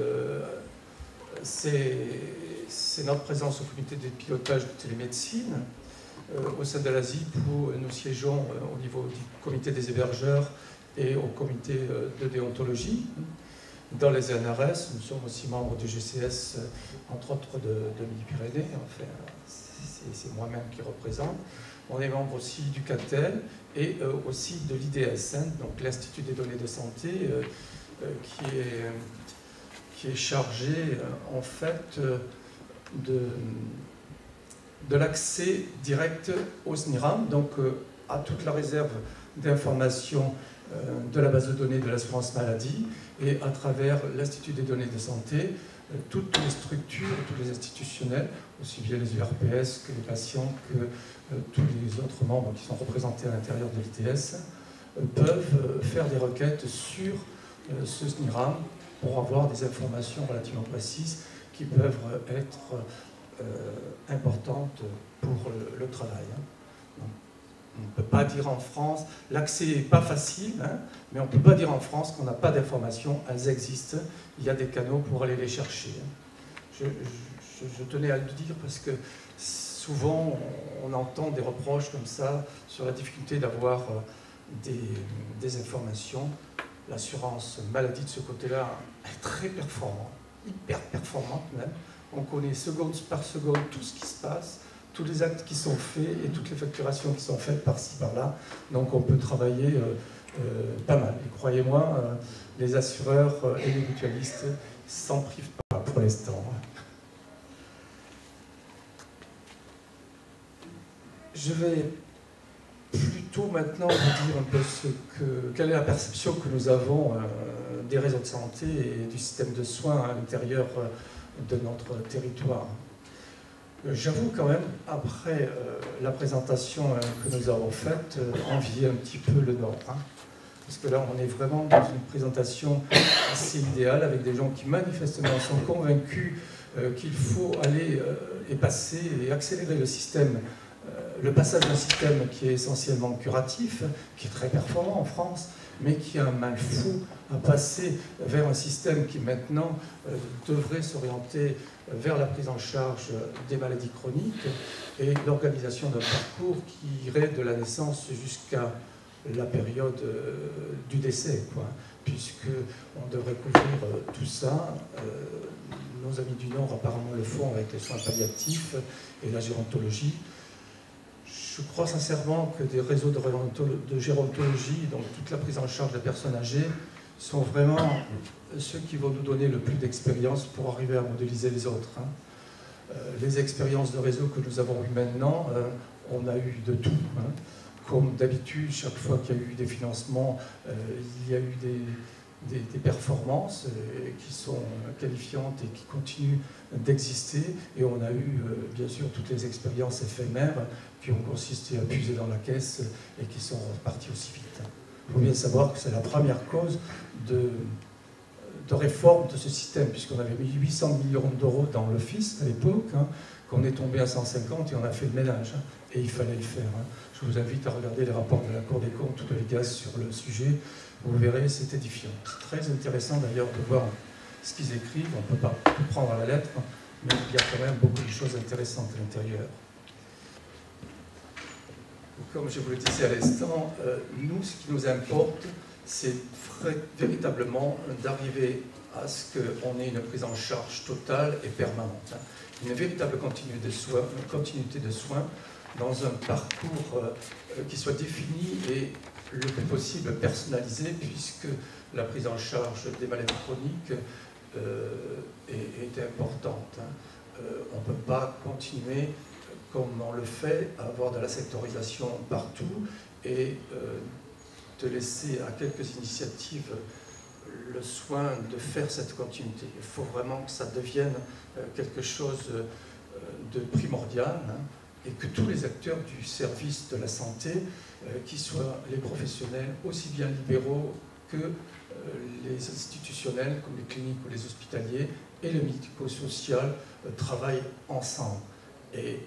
c'est notre présence au comité de pilotage de télémédecine. Au sein de l'ASIP, où nous siégeons au niveau du comité des hébergeurs et au comité de déontologie. Dans les NRS, nous sommes aussi membres du GCS, entre autres de Midi-Pyrénées. Enfin, c'est moi-même qui représente. On est membre aussi du CATEL et aussi de l'IDS, donc l'Institut des données de santé, qui est chargé en fait de l'accès direct au SNIRAM, donc à toute la réserve d'informations de la base de données de l'assurance maladie, et à travers l'Institut des données de santé, toutes les structures, tous les institutionnels, aussi bien les URPS que les patients, que tous les autres membres qui sont représentés à l'intérieur de l'ITS, peuvent faire des requêtes sur ce SNIRAM pour avoir des informations relativement précises qui peuvent être importantes pour le travail. On ne peut pas dire en France, l'accès n'est pas facile, mais on ne peut pas dire en France qu'on n'a pas d'informations, elles existent, il y a des canaux pour aller les chercher. Je tenais à le dire parce que souvent on entend des reproches comme ça sur la difficulté d'avoir des informations. L'assurance maladie de ce côté-là est très performante, hyper performante même. On connaît seconde par seconde tout ce qui se passe, tous les actes qui sont faits et toutes les facturations qui sont faites par-ci, par-là. Donc on peut travailler pas mal. Et croyez-moi, les assureurs et les mutualistes s'en privent pas pour l'instant. Je vais plutôt maintenant vous dire un peu quelle est la perception que nous avons des réseaux de santé et du système de soins à l'intérieur de notre territoire. J'avoue quand même, après la présentation que nous avons faite, envier un petit peu le Nord. Parce que là, on est vraiment dans une présentation assez idéale, avec des gens qui manifestement sont convaincus qu'il faut aller et passer et accélérer le système, le passage d'un système qui est essentiellement curatif, qui est très performant en France, mais qui a un mal fou à passer vers un système qui maintenant devrait s'orienter vers la prise en charge des maladies chroniques et l'organisation d'un parcours qui irait de la naissance jusqu'à la période du décès, puisqu'on devrait couvrir tout ça. Nos amis du Nord apparemment le font avec les soins palliatifs et la gérontologie. Je crois sincèrement que des réseaux de gérontologie, donc toute la prise en charge des personnes âgées, sont vraiment ceux qui vont nous donner le plus d'expérience pour arriver à modéliser les autres. Les expériences de réseau que nous avons eues maintenant, on a eu de tout. Comme d'habitude, chaque fois qu'il y a eu des financements, il y a eu des performances qui sont qualifiantes et qui continuent d'exister. Et on a eu, bien sûr, toutes les expériences éphémères qui ont consisté à puiser dans la caisse et qui sont reparties aussi vite. Il faut bien savoir que c'est la première cause de réforme de ce système, puisqu'on avait mis 800 millions d'euros dans l'office à l'époque, qu'on est tombé à 150 et on a fait le ménage, et il fallait le faire. Je vous invite à regarder les rapports de la Cour des comptes ou de l'IGAS sur le sujet, vous verrez, c'est édifiant. C'est très intéressant d'ailleurs de voir ce qu'ils écrivent, on ne peut pas tout prendre à la lettre, mais il y a quand même beaucoup de choses intéressantes à l'intérieur. Comme je vous le disais à l'instant, nous, ce qui nous importe, c'est véritablement d'arriver à ce qu'on ait une prise en charge totale et permanente. Une véritable continuité de soins dans un parcours qui soit défini et le plus possible personnalisé, puisque la prise en charge des maladies chroniques est importante. on ne peut pas continuer comme on le fait, à avoir de la sectorisation partout et de laisser à quelques initiatives le soin de faire cette continuité. Il faut vraiment que ça devienne quelque chose de primordial, hein, et que tous les acteurs du service de la santé, qu'ils soient les professionnels, aussi bien libéraux que les institutionnels, comme les cliniques ou les hospitaliers, et le médico-social, travaillent ensemble. Et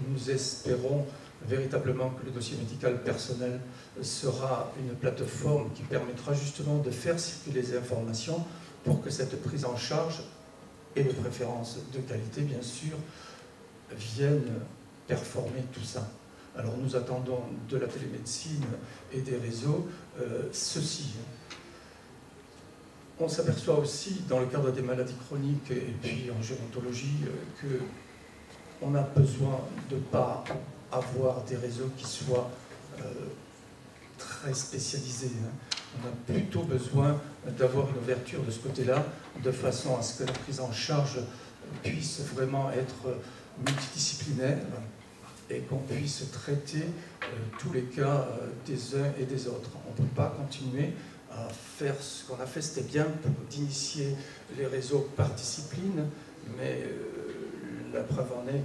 nous espérons véritablement que le dossier médical personnel sera une plateforme qui permettra justement de faire circuler les informations pour que cette prise en charge, et de préférence de qualité bien sûr, vienne performer tout ça. Alors nous attendons de la télémédecine et des réseaux ceci. On s'aperçoit aussi dans le cadre des maladies chroniques et puis en gérontologie que on a besoin de ne pas avoir des réseaux qui soient très spécialisés. On a plutôt besoin d'avoir une ouverture de ce côté-là, de façon à ce que la prise en charge puisse vraiment être multidisciplinaire et qu'on puisse traiter tous les cas des uns et des autres. On ne peut pas continuer à faire ce qu'on a fait, c'était bien d'initier les réseaux par discipline, mais la preuve en est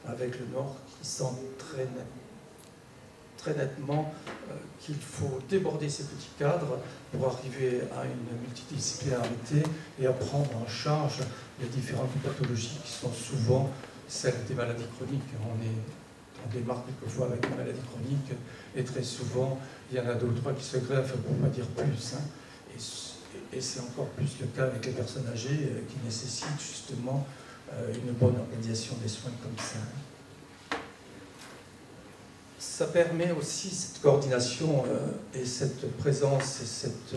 qu'avec le Nord, qui sent très nettement qu'il faut déborder ces petits cadres pour arriver à une multidisciplinarité et à prendre en charge les différentes pathologies qui sont souvent celles des maladies chroniques. On démarque quelquefois avec les maladies chroniques et très souvent il y en a 2 ou 3 qui se greffent pour ne pas dire plus. Hein. Et c'est encore plus le cas avec les personnes âgées qui nécessitent justement une bonne organisation des soins comme ça. Ça permet aussi cette coordination et cette présence et cette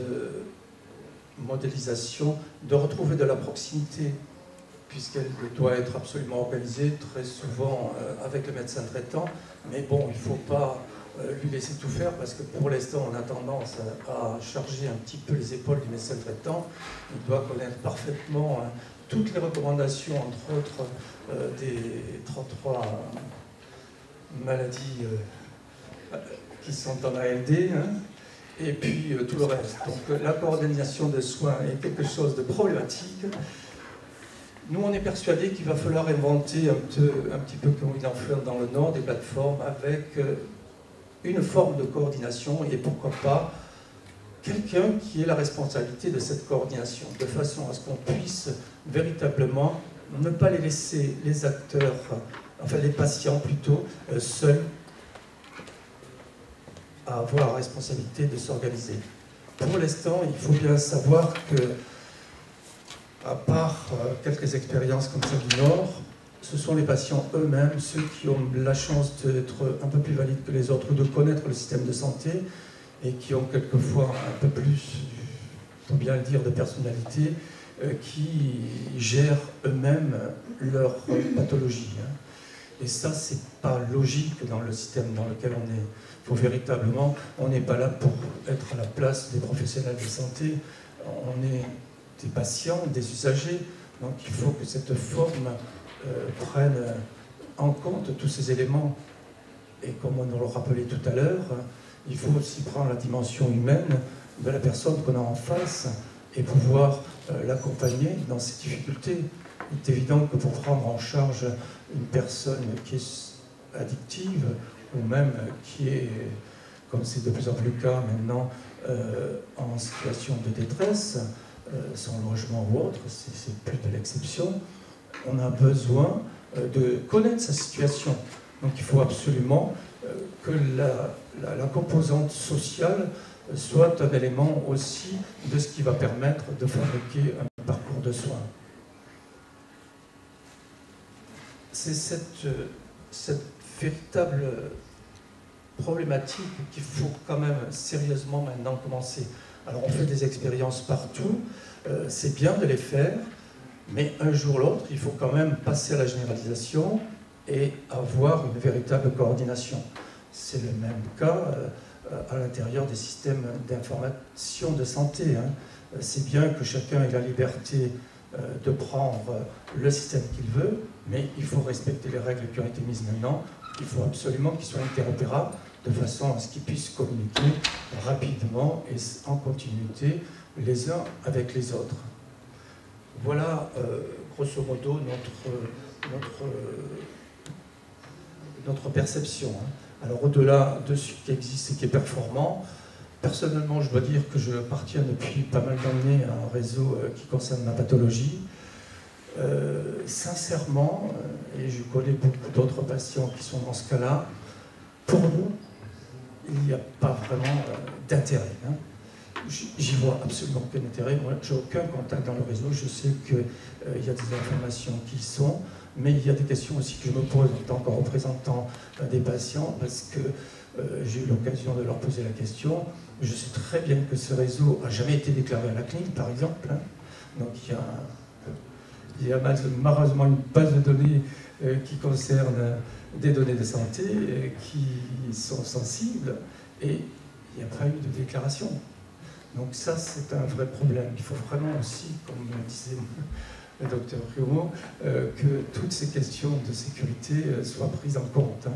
modélisation de retrouver de la proximité, puisqu'elle doit être absolument organisée très souvent avec le médecin traitant. Mais bon, il ne faut pas lui laisser tout faire, parce que pour l'instant, on a tendance à charger un petit peu les épaules du médecin traitant. Il doit connaître parfaitement toutes les recommandations, entre autres, des 33 maladies qui sont en ALD, hein, et puis tout le reste. Donc la coordination des soins est quelque chose de problématique. Nous, on est persuadés qu'il va falloir inventer un petit peu comme il en fait dans le Nord, des plateformes avec une forme de coordination, et pourquoi pas quelqu'un qui ait la responsabilité de cette coordination, de façon à ce qu'on puisse véritablement ne pas les laisser, les acteurs, enfin les patients plutôt, seuls à avoir la responsabilité de s'organiser. Pour l'instant, il faut bien savoir que, à part quelques expériences comme celle du Nord, ce sont les patients eux-mêmes, ceux qui ont la chance d'être un peu plus valides que les autres, de connaître le système de santé, et qui ont quelquefois un peu plus, il faut bien le dire, de personnalité, qui gèrent eux-mêmes leur pathologie. Et ça, c'est pas logique dans le système dans lequel on est. Il faut véritablement, on n'est pas là pour être à la place des professionnels de santé, on est des patients, des usagers, donc il faut que cette forme prenne en compte tous ces éléments. Et comme on nous le rappelait tout à l'heure, il faut aussi prendre la dimension humaine de la personne qu'on a en face et pouvoir l'accompagner dans ses difficultés. Il est évident que pour prendre en charge une personne qui est addictive, ou même qui est, comme c'est de plus en plus le cas maintenant, en situation de détresse, sans logement ou autre, c'est plus de l'exception, on a besoin de connaître sa situation. Donc il faut absolument que la composante sociale soit un élément aussi de ce qui va permettre de fabriquer un parcours de soins. C'est cette véritable problématique qu'il faut quand même sérieusement maintenant commencer. Alors on fait des expériences partout, c'est bien de les faire, mais un jour ou l'autre, il faut quand même passer à la généralisation et avoir une véritable coordination. C'est le même cas à l'intérieur des systèmes d'information de santé. C'est bien que chacun ait la liberté de prendre le système qu'il veut, mais il faut respecter les règles qui ont été mises maintenant. Il faut absolument qu'ils soient interopérables de façon à ce qu'ils puissent communiquer rapidement et en continuité les uns avec les autres. Voilà grosso modo notre perception. Alors au-delà de ce qui existe et qui est performant, personnellement je dois dire que je appartiens depuis pas mal d'années à un réseau qui concerne ma pathologie. Sincèrement, et je connais beaucoup d'autres patients qui sont dans ce cas-là, pour nous, il n'y a pas vraiment d'intérêt. J'y vois absolument aucun intérêt. Moi, j'ai aucun contact dans le réseau. Je sais qu'il y a des informations qui y sont, mais il y a des questions aussi que je me pose en tant que représentant des patients, parce que j'ai eu l'occasion de leur poser la question. Je sais très bien que ce réseau n'a jamais été déclaré à la CNIL, par exemple. Donc il y a malheureusement une base de données qui concerne des données de santé qui sont sensibles, et il n'y a pas eu de déclaration. Donc ça, c'est un vrai problème. Il faut vraiment aussi, comme disait le docteur Riomot, que toutes ces questions de sécurité soient prises en compte.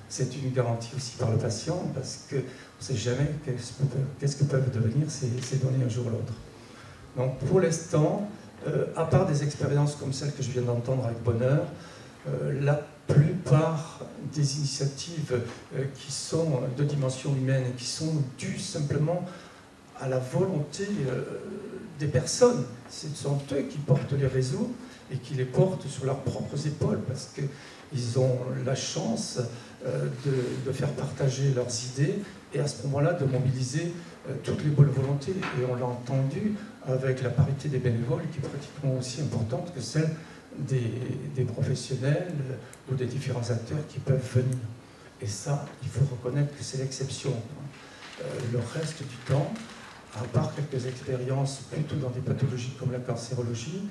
C'est une garantie aussi par le patient, parce qu'on ne sait jamais qu'est-ce que peuvent devenir ces données un jour ou l'autre. Donc pour l'instant, à part des expériences comme celle que je viens d'entendre avec bonheur, la plupart des initiatives qui sont de dimension humaine et qui sont dues simplement à la volonté des personnes. Ce sont eux qui portent les réseaux et qui les portent sur leurs propres épaules, parce qu'ils ont la chance de faire partager leurs idées et à ce moment-là de mobiliser toutes les bonnes volontés. Et on l'a entendu avec la parité des bénévoles, qui est pratiquement aussi importante que celle des professionnels ou des différents acteurs qui peuvent venir. Et ça, il faut reconnaître que c'est l'exception. Le reste du temps, à part quelques expériences plutôt dans des pathologies comme la cancérologie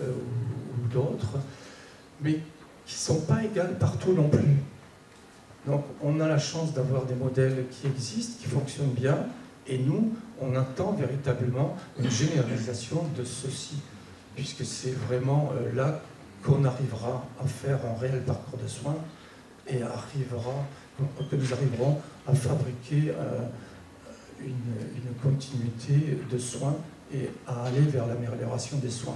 ou d'autres, mais qui ne sont pas égales partout non plus. Donc on a la chance d'avoir des modèles qui existent, qui fonctionnent bien, et nous, on attend véritablement une généralisation de ceci, puisque c'est vraiment là qu'on arrivera à faire un réel parcours de soins et que nous arriverons à fabriquer une continuité de soins et à aller vers l'amélioration des soins.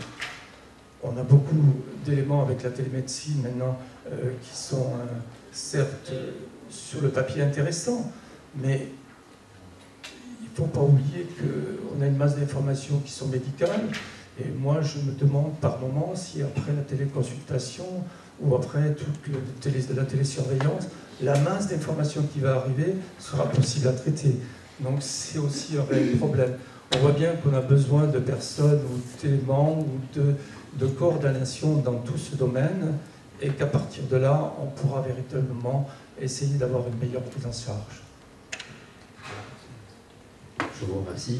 On a beaucoup d'éléments avec la télémédecine maintenant qui sont certes sur le papier intéressants, mais il ne faut pas oublier qu'on a une masse d'informations qui sont médicales, et moi je me demande par moment si après la téléconsultation ou après toute la télésurveillance, la masse d'informations qui va arriver sera possible à traiter. Donc c'est aussi un réel problème. On voit bien qu'on a besoin de personnes ou d'éléments ou de coordination dans tout ce domaine, et qu'à partir de là, on pourra véritablement essayer d'avoir une meilleure prise en charge. Je vous remercie.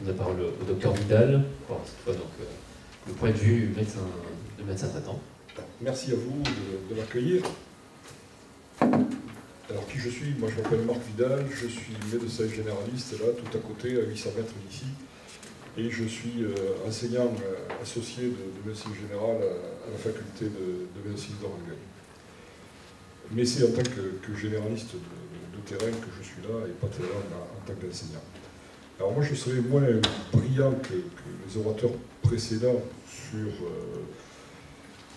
On a parlé au docteur Vidal, pour cette fois donc, le point de vue de médecin traitant. Merci à vous de m'accueillir. Alors qui je suis? Moi je m'appelle Marc Vidal, je suis médecin généraliste là, tout à côté, à 800 mètres d'ici. Et je suis enseignant associé de médecine générale à la faculté de médecine d'Orangueil. Mais c'est en tant que généraliste de terrain que je suis là, et pas tellement en tant qu'enseignant. Alors moi je serai moins brillant que les orateurs précédents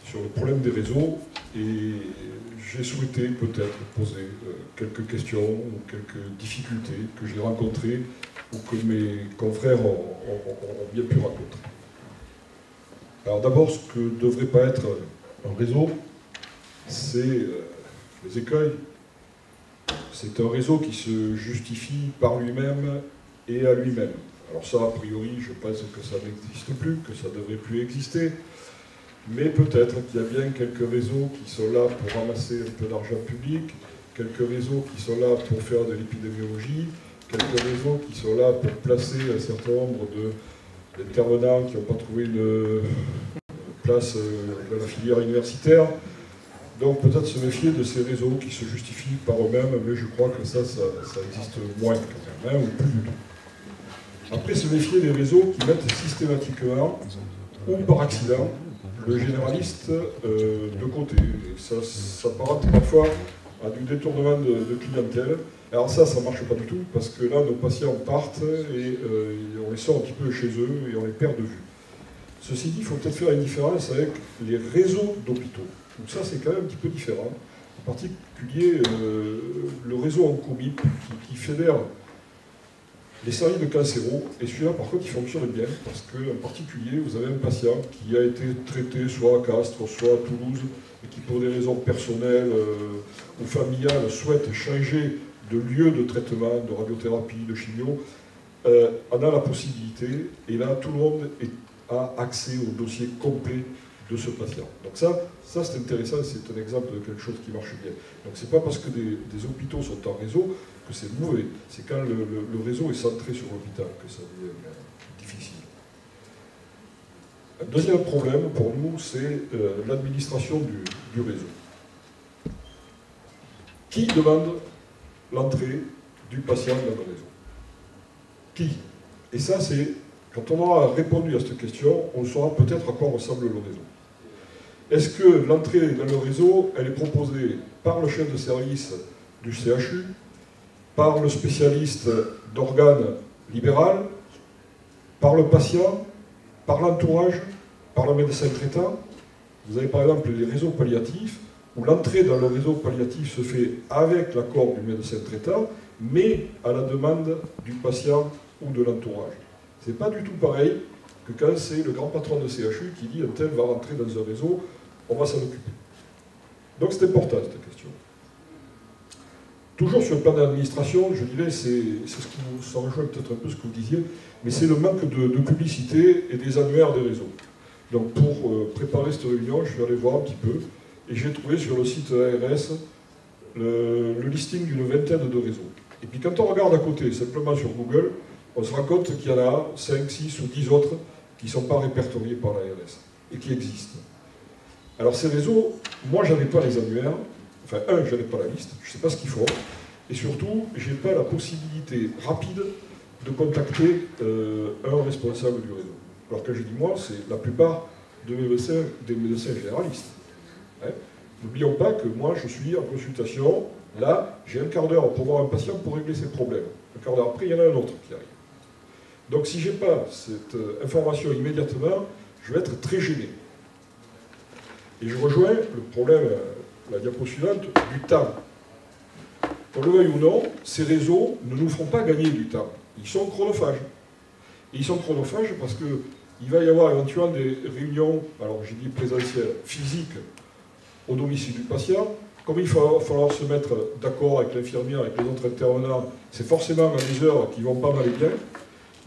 sur le problème des réseaux, et j'ai souhaité peut-être poser quelques questions ou quelques difficultés que j'ai rencontrées ou que mes confrères ont bien pu rencontrer. Alors d'abord, ce que ne devrait pas être un réseau, c'est les écueils. C'est un réseau qui se justifie par lui-même et à lui-même. Alors ça, a priori, je pense que ça n'existe plus, que ça ne devrait plus exister. Mais peut-être qu'il y a bien quelques réseaux qui sont là pour ramasser un peu d'argent public, quelques réseaux qui sont là pour faire de l'épidémiologie, quelques réseaux qui sont là pour placer un certain nombre d'intervenants qui n'ont pas trouvé une place dans la filière universitaire. Donc peut-être se méfier de ces réseaux qui se justifient par eux-mêmes, mais je crois que ça existe moins quand même, ou plus du tout. Après, se méfier des réseaux qui mettent systématiquement ou par accident, le généraliste de côté. Et ça s'apparente parfois à du détournement de clientèle. Alors ça ne marche pas du tout, parce que là, nos patients partent et on les sort un petit peu de chez eux et on les perd de vue. Ceci dit, il faut peut-être faire une différence avec les réseaux d'hôpitaux. Donc ça, c'est quand même un petit peu différent. En particulier, le réseau Oncomip qui fédère les services de cancéro, et celui-là, par contre, il fonctionne bien, parce qu'en particulier, vous avez un patient qui a été traité soit à Castres, soit à Toulouse, et qui, pour des raisons personnelles ou familiales, souhaite changer de lieu de traitement, de radiothérapie, de chimio, en a la possibilité, et là, tout le monde a accès au dossier complet de ce patient. Donc ça c'est intéressant, c'est un exemple de quelque chose qui marche bien. Donc c'est pas parce que des hôpitaux sont en réseau que c'est mauvais, c'est quand le réseau est centré sur l'hôpital que ça devient difficile. Un deuxième problème pour nous, c'est l'administration du réseau. Qui demande l'entrée du patient dans le réseau? Qui? Et ça, c'est, quand on aura répondu à cette question, on saura peut-être à quoi ressemble le réseau. Est-ce que l'entrée dans le réseau, elle est proposée par le chef de service du CHU, par le spécialiste d'organes libéral, par le patient, par l'entourage, par le médecin traitant? Vous avez par exemple les réseaux palliatifs, où l'entrée dans le réseau palliatif se fait avec l'accord du médecin traitant, mais à la demande du patient ou de l'entourage. C'est pas du tout pareil que quand c'est le grand patron de CHU qui dit un tel va rentrer dans un réseau, on va s'en occuper. Donc c'est important cette question. Toujours sur le plan d'administration, je dirais, c'est ce qui vous, ça rejoint peut-être un peu ce que vous disiez, mais c'est le manque de publicité et des annuaires des réseaux. Donc pour préparer cette réunion, je vais aller voir un petit peu, et j'ai trouvé sur le site ARS le listing d'une vingtaine de réseaux. Et puis quand on regarde à côté, simplement sur Google, on se rend compte qu'il y en a 5, 6 ou 10 autres qui ne sont pas répertoriés par l'ARS et qui existent. Alors ces réseaux, moi je n'avais pas les annuaires, enfin je n'avais pas la liste, je ne sais pas ce qu'ils font, et surtout je n'ai pas la possibilité rapide de contacter un responsable du réseau. Alors que je dis moi, c'est la plupart des médecins généralistes. Hein. N'oublions pas que moi je suis en consultation, là j'ai un quart d'heure pour voir un patient pour régler ses problèmes. Un quart d'heure après, il y en a un autre qui arrive. Donc si je n'ai pas cette information immédiatement, je vais être très gêné. Et je rejoins le problème, la diapo suivante, du temps. Qu'on le veuille ou non, ces réseaux ne nous feront pas gagner du temps. Ils sont chronophages. Et ils sont chronophages parce qu'il va y avoir éventuellement des réunions, alors j'ai dit présentielles, physiques, au domicile du patient. Comme il va falloir se mettre d'accord avec l'infirmière, avec les autres intervenants, c'est forcément à des heures qui ne vont pas mal et bien.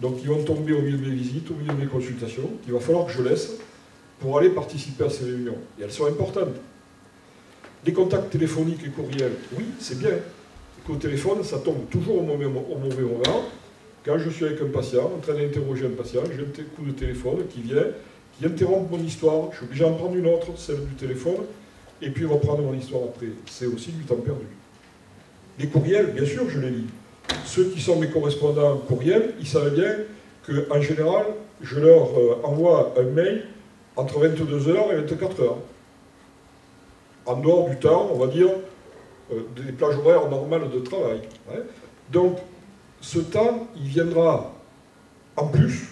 Donc ils vont tomber au milieu de mes visites, au milieu de mes consultations, qu'il va falloir que je laisse pour aller participer à ces réunions. Et elles sont importantes. Les contacts téléphoniques et courriels, oui, c'est bien. Qu'au téléphone, ça tombe toujours au mauvais moment. Quand je suis avec un patient, en train d'interroger un patient, j'ai un coup de téléphone qui vient, qui interrompt mon histoire. Je suis obligé d'en prendre une autre, celle du téléphone, et puis reprendre mon histoire après. C'est aussi du temps perdu. Les courriels, bien sûr, je les lis. Ceux qui sont mes correspondants courriels, ils savent bien qu'en général, je leur envoie un mail entre 22h et 24h. En dehors du temps, on va dire, des plages horaires normales de travail. Hein. Donc, ce temps, il viendra en plus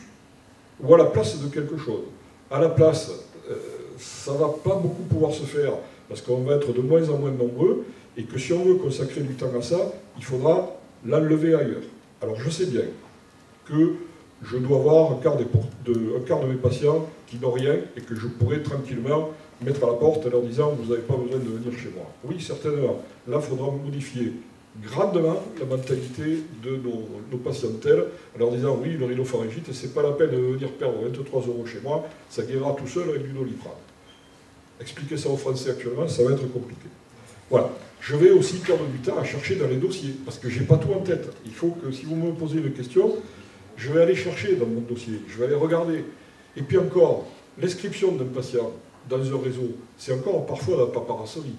ou à la place de quelque chose. À la place, ça ne va pas beaucoup pouvoir se faire parce qu'on va être de moins en moins nombreux et que si on veut consacrer du temps à ça, il faudra l'enlever ailleurs. Alors je sais bien que je dois avoir un quart de mes patients qui n'ont rien et que je pourrais tranquillement mettre à la porte en leur disant « vous n'avez pas besoin de venir chez moi ». Oui, certainement. Là, il faudra modifier grandement la mentalité de nos patientèles en leur disant « oui, le rhinopharyngite, ce n'est pas la peine de venir perdre 23 € chez moi, ça guérira tout seul avec du Doliprane ». Expliquer ça aux Français actuellement, ça va être compliqué. Voilà. Je vais aussi perdre du temps à chercher dans les dossiers, parce que je n'ai pas tout en tête. Il faut que, si vous me posez une question, je vais aller chercher dans mon dossier, je vais aller regarder. Et puis encore, l'inscription d'un patient dans un réseau, c'est encore parfois la paparasserie.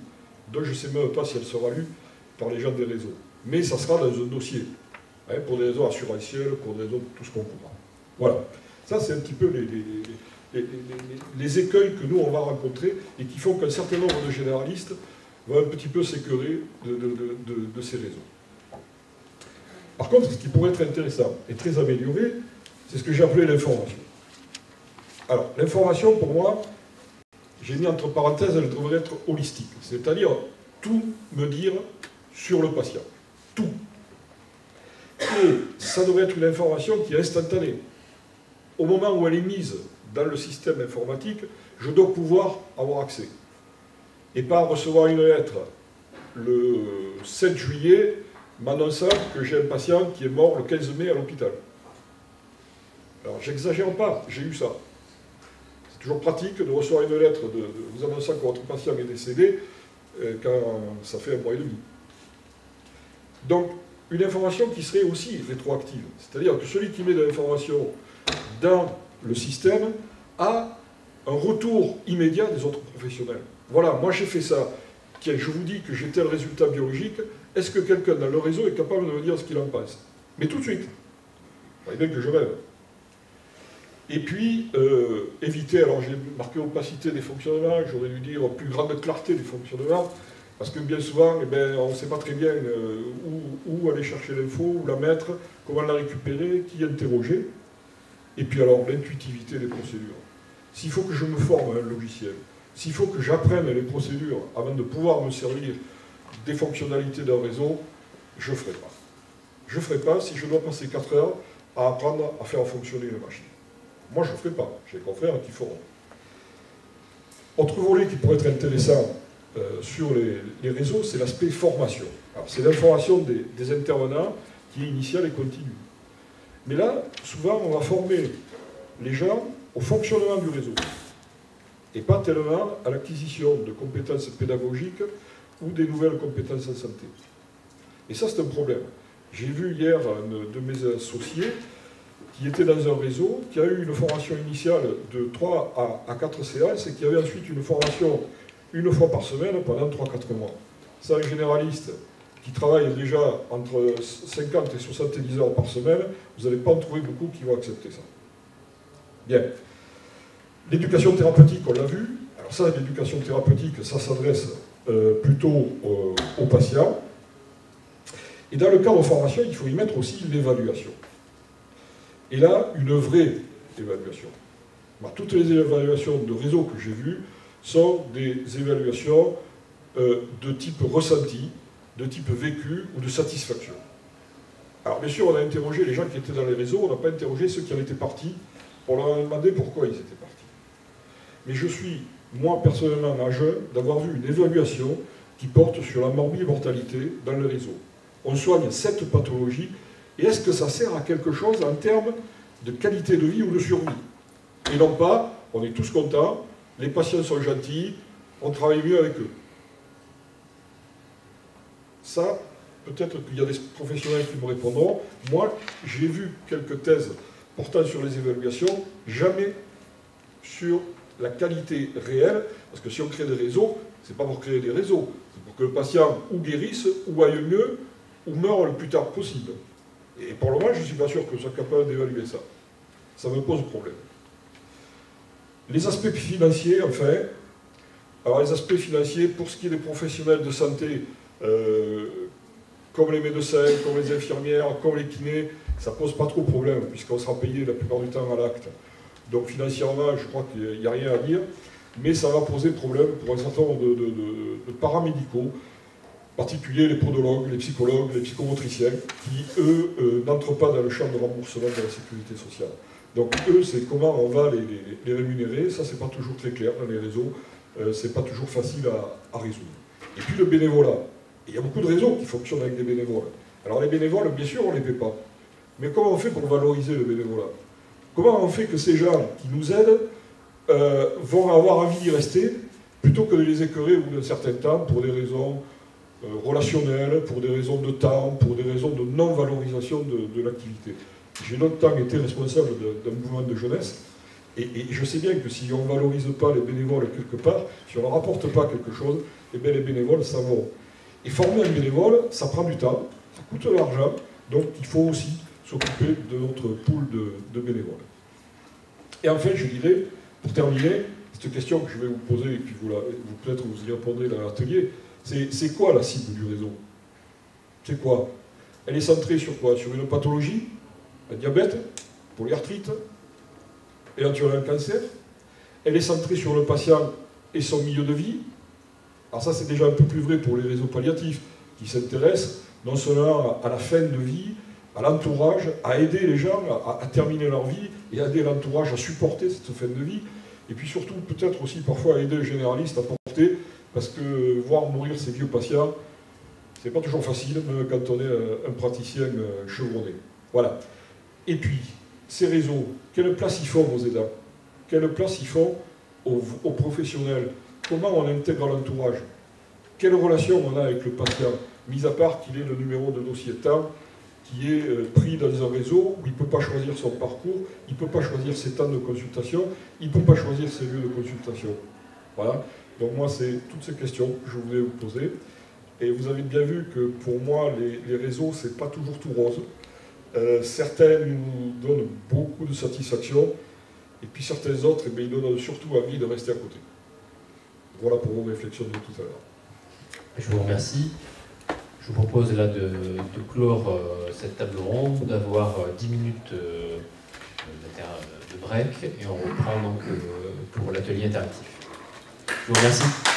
Donc je ne sais même pas si elle sera lue par les gens des réseaux. Mais ça sera dans un dossier, hein, pour des raisons assurantielles, pour des raisons de tout ce qu'on pourra. Voilà. Ça, c'est un petit peu les écueils que nous, on va rencontrer et qui font qu'un certain nombre de généralistes vont un petit peu s'écœurer de ces réseaux. Par contre, ce qui pourrait être intéressant et très amélioré, c'est ce que j'ai appelé l'information. Alors, l'information, pour moi, j'ai mis entre parenthèses, elle devrait être holistique, c'est-à-dire tout me dire sur le patient. Tout. Et ça devrait être une information qui est instantanée. Au moment où elle est mise dans le système informatique, je dois pouvoir avoir accès. Et pas recevoir une lettre le 7 juillet m'annonçant que j'ai un patient qui est mort le 15 mai à l'hôpital. Alors, j'exagère pas, j'ai eu ça. C'est toujours pratique de recevoir une lettre vous annonçant que votre patient est décédé quand ça fait 1 mois et demi. Donc, une information qui serait aussi rétroactive. C'est-à-dire que celui qui met de l'information dans le système a un retour immédiat des autres professionnels. Voilà, moi j'ai fait ça. Tiens, je vous dis que j'ai tel résultat biologique. Est-ce que quelqu'un dans le réseau est capable de me dire ce qu'il en pense? Mais tout de suite. Vous voyez bien que je rêve. Et puis, éviter, alors j'ai marqué opacité des fonctionnements, j'aurais dû dire plus grande clarté des fonctionnements, parce que bien souvent, eh bien, on ne sait pas très bien où aller chercher l'info, où la mettre, comment la récupérer, qui interroger. Et puis alors, l'intuitivité des procédures. S'il faut que je me forme à un logiciel, s'il faut que j'apprenne les procédures avant de pouvoir me servir des fonctionnalités d'un réseau, je ne ferai pas. Je ne ferai pas si je dois passer 4 heures à apprendre à faire fonctionner une machine. Moi, je ne le ferai pas. J'ai des confrères qui feront. Autre volet qui pourrait être intéressant sur les réseaux, c'est l'aspect formation. C'est l'information des intervenants qui est initiale et continue. Mais là, souvent, on va former les gens au fonctionnement du réseau et pas tellement à l'acquisition de compétences pédagogiques ou des nouvelles compétences en santé. Et ça, c'est un problème. J'ai vu hier un de mes associés qui était dans un réseau, qui a eu une formation initiale de 3 à 4 séances et qui avait ensuite une formation 1 fois par semaine pendant 3-4 mois. Ça, un généraliste qui travaille déjà entre 50 et 70 heures par semaine, vous n'allez pas en trouver beaucoup qui vont accepter ça. Bien. L'éducation thérapeutique, on l'a vu. Alors ça, l'éducation thérapeutique, ça s'adresse plutôt aux patients. Et dans le cadre de formation, il faut y mettre aussi l'évaluation. Et là, une vraie évaluation. Toutes les évaluations de réseau que j'ai vues sont des évaluations de type ressenti, de type vécu ou de satisfaction. Alors bien sûr, on a interrogé les gens qui étaient dans les réseaux, on n'a pas interrogé ceux qui en étaient partis pour leur demander pourquoi ils étaient partis. Mais je suis, moi personnellement, à jeune, d'avoir vu une évaluation qui porte sur la mortalité dans le réseau. On soigne 7 pathologies, et est-ce que ça sert à quelque chose en termes de qualité de vie ou de survie? Et non pas, on est tous contents, les patients sont gentils, on travaille mieux avec eux. Ça, peut-être qu'il y a des professionnels qui me répondront. Moi, j'ai vu quelques thèses portant sur les évaluations, jamais sur la qualité réelle, parce que si on crée des réseaux, c'est pas pour créer des réseaux, c'est pour que le patient ou guérisse, ou aille mieux, ou meure le plus tard possible. Et pour le moment, je ne suis pas sûr que je sois capable d'évaluer ça. Ça me pose problème. Les aspects financiers, enfin. Alors les aspects financiers, pour ce qui est des professionnels de santé, comme les médecins, comme les infirmières, comme les kinés, ça ne pose pas trop de problème, puisqu'on sera payé la plupart du temps à l'acte. Donc financièrement, je crois qu'il n'y a rien à dire, mais ça va poser problème pour un certain nombre de paramédicaux, en particulier les podologues, les psychologues, les psychomotriciens, qui, eux, n'entrent pas dans le champ de remboursement de la sécurité sociale. Donc eux, c'est comment on va les rémunérer, ça c'est pas toujours très clair dans les réseaux, c'est pas toujours facile à résoudre. Et puis le bénévolat. Il y a beaucoup de réseaux qui fonctionnent avec des bénévoles. Alors les bénévoles, bien sûr, on ne les paie pas. Mais comment on fait pour valoriser le bénévolat? Comment on fait que ces gens qui nous aident vont avoir envie d'y rester, plutôt que de les écœurer au bout d'un certain temps pour des raisons relationnelles, pour des raisons de temps, pour des raisons de non-valorisation de l'activité. J'ai longtemps été responsable d'un mouvement de jeunesse, et je sais bien que si on ne valorise pas les bénévoles quelque part, si on ne leur apporte pas quelque chose, eh bien les bénévoles s'en vont. Et former un bénévole, ça prend du temps, ça coûte de l'argent, donc il faut aussi s'occuper de notre pool de bénévoles. Et enfin, je dirais, Pour terminer, cette question que je vais vous poser, et puis peut-être vous y répondrez dans l'atelier, c'est quoi la cible du réseau? C'est quoi? Elle est centrée sur quoi? Sur une pathologie, un diabète, polyarthrite, éventuellement un cancer. Elle est centrée sur le patient et son milieu de vie. Alors ça, c'est déjà un peu plus vrai pour les réseaux palliatifs, qui s'intéressent non seulement à la fin de vie, à l'entourage, à aider les gens à terminer leur vie, et à aider l'entourage à supporter cette fin de vie, et puis surtout, peut-être aussi parfois à aider les généralistes à porter, parce que voir mourir ces vieux patients, c'est pas toujours facile, même quand on est un praticien chevronné. Voilà. Et puis, ces réseaux, quelle place ils font aux aidants? Quelle place ils font aux professionnels? Comment on intègre l'entourage? Quelle relation on a avec le patient? Mis à part qu'il est le numéro de dossier temps, qui est pris dans un réseau où il ne peut pas choisir son parcours, il ne peut pas choisir ses temps de consultation, il ne peut pas choisir ses lieux de consultation. Voilà. Donc moi, c'est toutes ces questions que je voulais vous poser. Et vous avez bien vu que pour moi, les réseaux, ce n'est pas toujours tout rose. Certains nous donnent beaucoup de satisfaction, et puis certains autres, eh bien, ils nous donnent surtout envie de rester à côté. Voilà pour vos réflexions de tout à l'heure. Je vous remercie. Je vous propose là de clore cette table ronde, d'avoir 10 minutes de break, et on reprend donc pour l'atelier interactif. Je vous remercie.